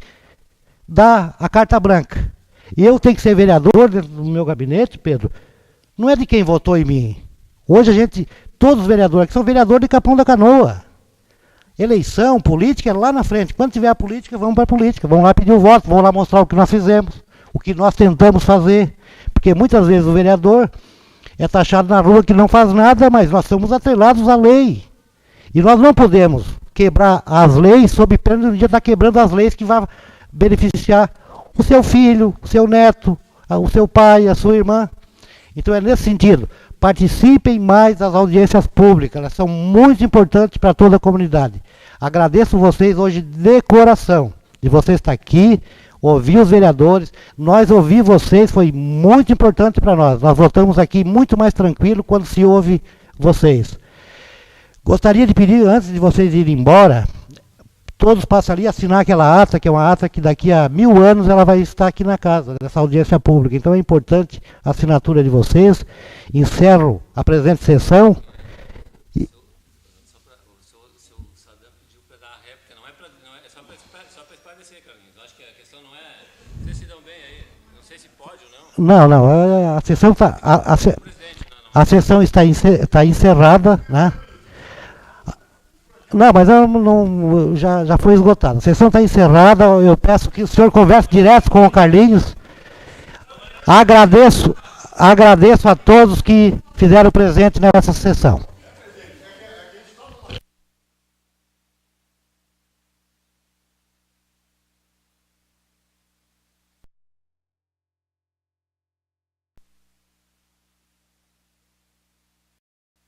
dá a carta branca. E eu tenho que ser vereador dentro do meu gabinete, Pedro, não é de quem votou em mim. Hoje todos os vereadores aqui são vereadores de Capão da Canoa. Eleição, política é lá na frente. Quando tiver a política, vamos para a política. Vamos lá pedir o voto, vamos lá mostrar o que nós fizemos, o que nós tentamos fazer. Porque muitas vezes o vereador é taxado na rua que não faz nada, mas nós somos atrelados à lei. E nós não podemos quebrar as leis sob pena de estar quebrando as leis que vão beneficiar o seu filho, o seu neto, o seu pai, a sua irmã. Então é nesse sentido. Participem mais das audiências públicas, elas são muito importantes para toda a comunidade. Agradeço vocês hoje de coração, de vocês estar aqui, ouvir os vereadores, nós ouvir vocês foi muito importante para nós. Nós voltamos aqui muito mais tranquilo quando se ouve vocês. Gostaria de pedir, antes de vocês irem embora, todos passam ali a assinar aquela ata, que é uma ata que daqui a 1000 anos ela vai estar aqui na casa, nessa audiência pública. Então é importante a assinatura de vocês. Encerro a presente sessão. Não, a sessão está a sessão está encerrada, né? Não, mas já foi esgotada. A sessão está encerrada. Eu peço que o senhor converse direto com o Carlinhos. Agradeço a todos que fizeram presente nessa sessão.